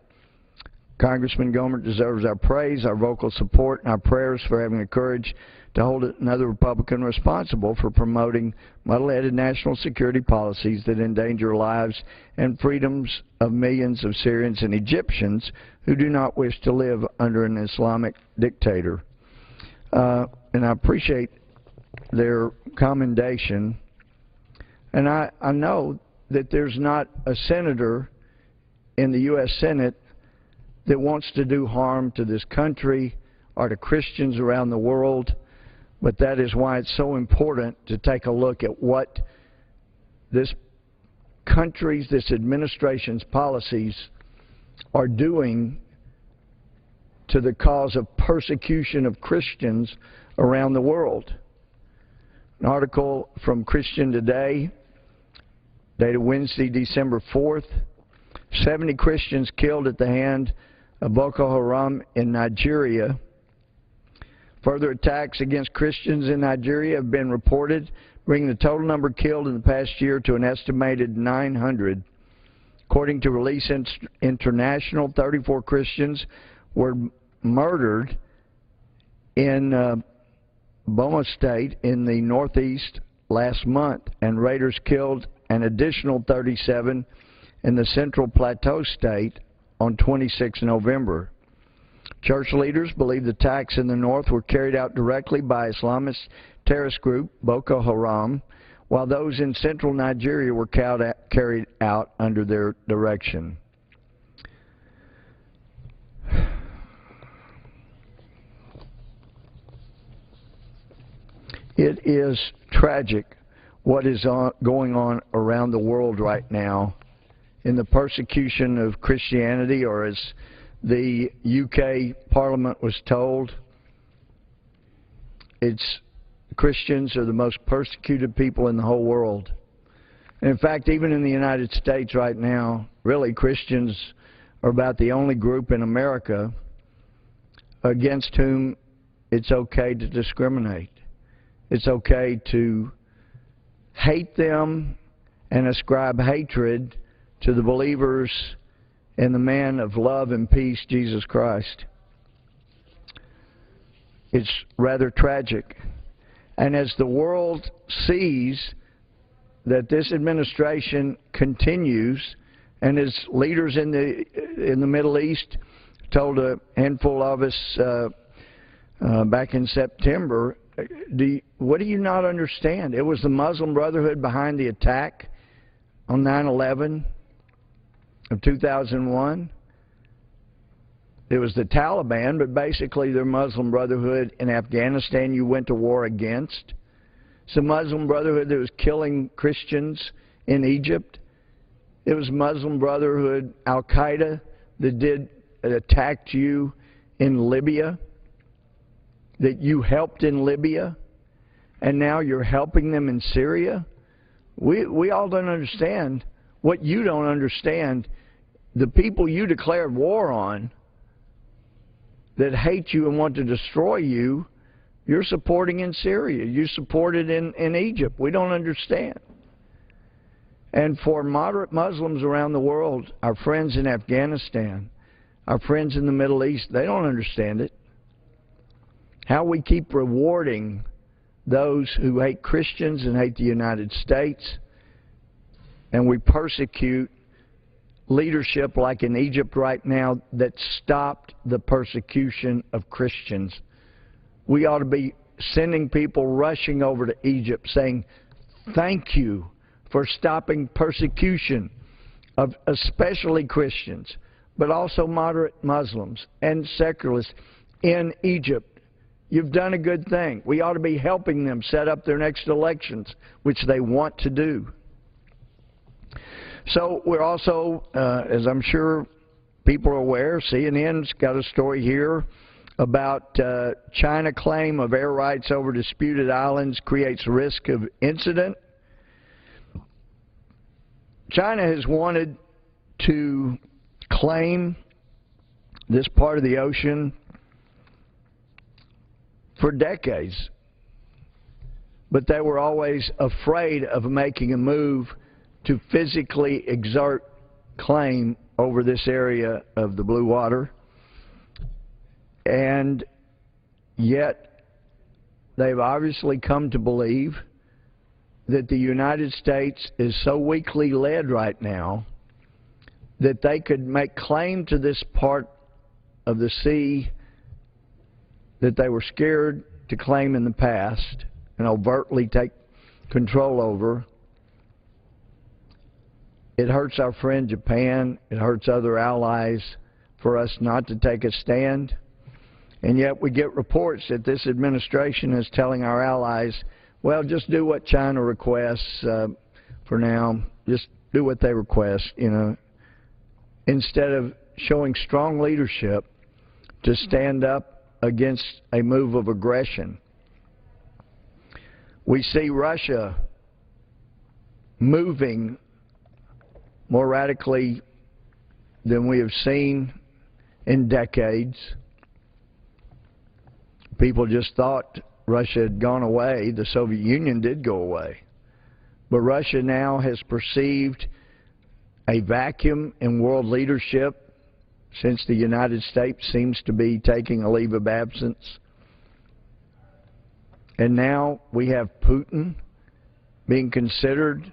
S15: Congressman Gohmert deserves our praise, our vocal support, and our prayers for having the courage to hold another Republican responsible for promoting muddle-headed national security policies that endanger lives and freedoms of millions of Syrians and Egyptians who do not wish to live under an Islamic dictator. And I appreciate their commendation. And I know that there's not a senator in the U.S. Senate that wants to do harm to this country or to Christians around the world, but that is why it's so important to take a look at what this country's, this administration's policies are doing to the cause of persecution of Christians around the world. An article from Christian Today, dated Wednesday, December 4th, 70 Christians killed at the hand of Boko Haram in Nigeria. Further attacks against Christians in Nigeria have been reported, bringing the total number killed in the past year to an estimated 900. According to Release International, 34 Christians were murdered in Boma State in the Northeast last month, and raiders killed an additional 37 in the Central Plateau State on 26 November. Church leaders believe the attacks in the north were carried out directly by Islamist terrorist group Boko Haram, while those in central Nigeria were carried out under their direction. It is tragic what is going on around the world right now in the persecution of Christianity, or as the UK Parliament was told, it's Christians are the most persecuted people in the whole world. And in fact, even in the United States right now, really Christians are about the only group in America against whom it's okay to discriminate. It's okay to hate them and ascribe hatred to the believers in the man of love and peace, Jesus Christ. It's rather tragic. And as the world sees that this administration continues, and as leaders in the Middle East told a handful of us back in September, what do you not understand? It was the Muslim Brotherhood behind the attack on 9/11 of 2001. It was the Taliban, but basically the Muslim Brotherhood in Afghanistan you went to war against. It's the Muslim Brotherhood that was killing Christians in Egypt. It was Muslim Brotherhood, Al-Qaeda, that attacked you in Libya, that you helped in Libya, and now you're helping them in Syria. We all don't understand what you don't understand. The people you declared war on that hate you and want to destroy you, you're supporting in Syria. You supported in Egypt. We don't understand. And for moderate Muslims around the world, our friends in Afghanistan, our friends in the Middle East, they don't understand it. How we keep rewarding those who hate Christians and hate the United States, and we persecute leadership like in Egypt right now that stopped the persecution of Christians. We ought to be sending people rushing over to Egypt saying, thank you for stopping persecution of especially Christians, but also moderate Muslims and secularists in Egypt. You've done a good thing. We ought to be helping them set up their next elections, which they want to do. So we're also, as I'm sure people are aware, CNN's got a story here about China claim of air rights over disputed islands creates risk of incident. China has wanted to claim this part of the ocean for decades, but they were always afraid of making a move to physically exert claim over this area of the blue water. And yet they've obviously come to believe that the United States is so weakly led right now that they could make claim to this part of the sea that they were scared to claim in the past and overtly take control over. It hurts our friend Japan. It hurts other allies for us not to take a stand. And yet we get reports that this administration is telling our allies, well, just do what China requests for now. Just do what they request, you know, instead of showing strong leadership to stand up against a move of aggression. We see Russia moving more radically than we have seen in decades. People just thought Russia had gone away. The Soviet Union did go away. But Russia now has perceived a vacuum in world leadership since the United States seems to be taking a leave of absence. And now we have Putin being considered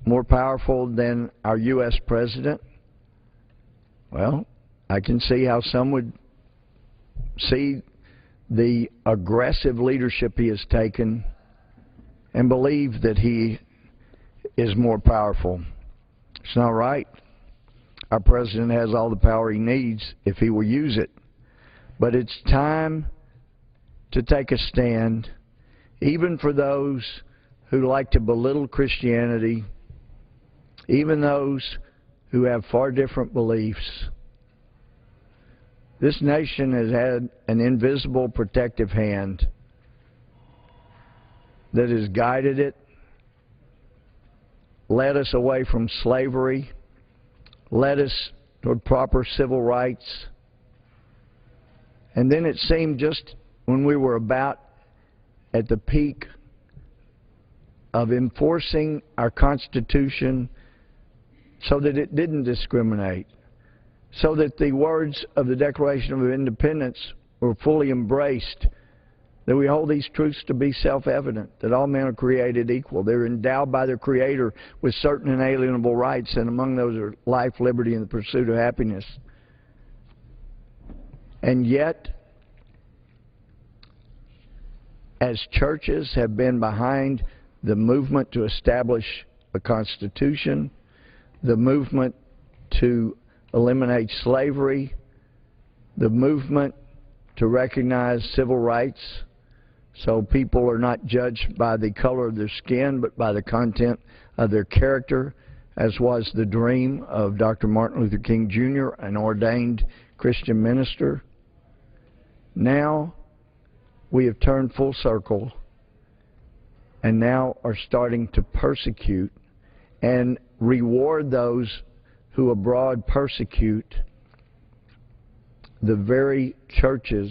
S15: more powerful than our U.S. president. Well, I can see how some would see the aggressive leadership he has taken and believe that he is more powerful. It's not right. Our president has all the power he needs if he will use it. But it's time to take a stand, even for those who like to belittle Christianity, even those who have far different beliefs. This nation has had an invisible protective hand that has guided it, led us away from slavery, led us toward proper civil rights. And then it seemed just when we were about at the peak of enforcing our Constitution so that it didn't discriminate, so that the words of the Declaration of Independence were fully embraced, that we hold these truths to be self-evident, that all men are created equal. They're endowed by their Creator with certain inalienable rights, and among those are life, liberty, and the pursuit of happiness. And yet, as churches have been behind the movement to establish a Constitution, the movement to eliminate slavery, the movement to recognize civil rights so people are not judged by the color of their skin but by the content of their character, as was the dream of Dr. Martin Luther King Jr., an ordained Christian minister. Now we have turned full circle and now are starting to persecute and reward those who abroad persecute the very churches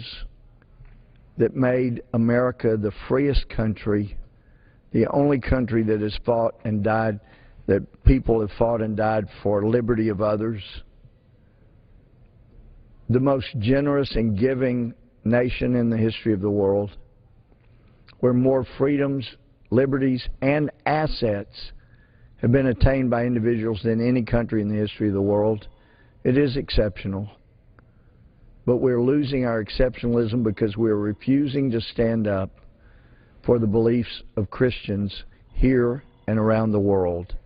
S15: that made America the freest country, the only country that has fought and died, that people have fought and died for liberty of others, the most generous and giving nation in the history of the world, where more freedoms, liberties, and assets have been attained by individuals than any country in the history of the world. It is exceptional. But we're losing our exceptionalism because we're refusing to stand up for the beliefs of Christians here and around the world.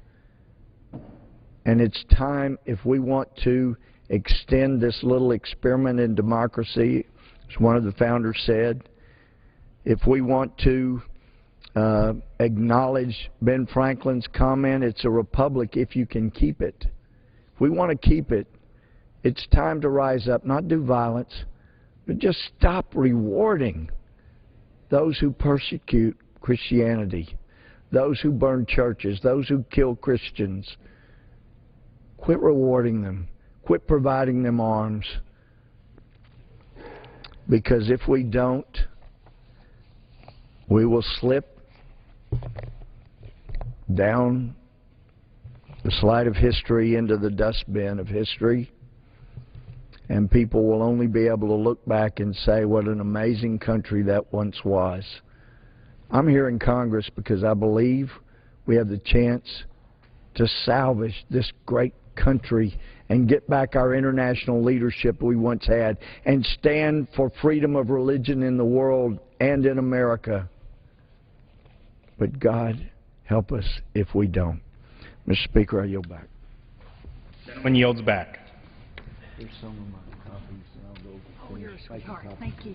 S15: And it's time, if we want to extend this little experiment in democracy, as one of the founders said, if we want to acknowledge Ben Franklin's comment, it's a republic if you can keep it. If we want to keep it, it's time to rise up, not do violence, but just stop rewarding those who persecute Christianity, those who burn churches, those who kill Christians. Quit rewarding them. Quit providing them arms. Because if we don't, we will slip down the slide of history into the dustbin of history, and people will only be able to look back and say what an amazing country that once was. I'm here in Congress because I believe we have the chance to salvage this great country and get back our international leadership we once had and stand for freedom of religion in the world and in America. But God, help us if we don't. Mr. Speaker, I yield back.
S2: Gentleman yields back.
S15: Here's some of my copies. I'll go
S16: Oh, you're a sweetheart. Thank you.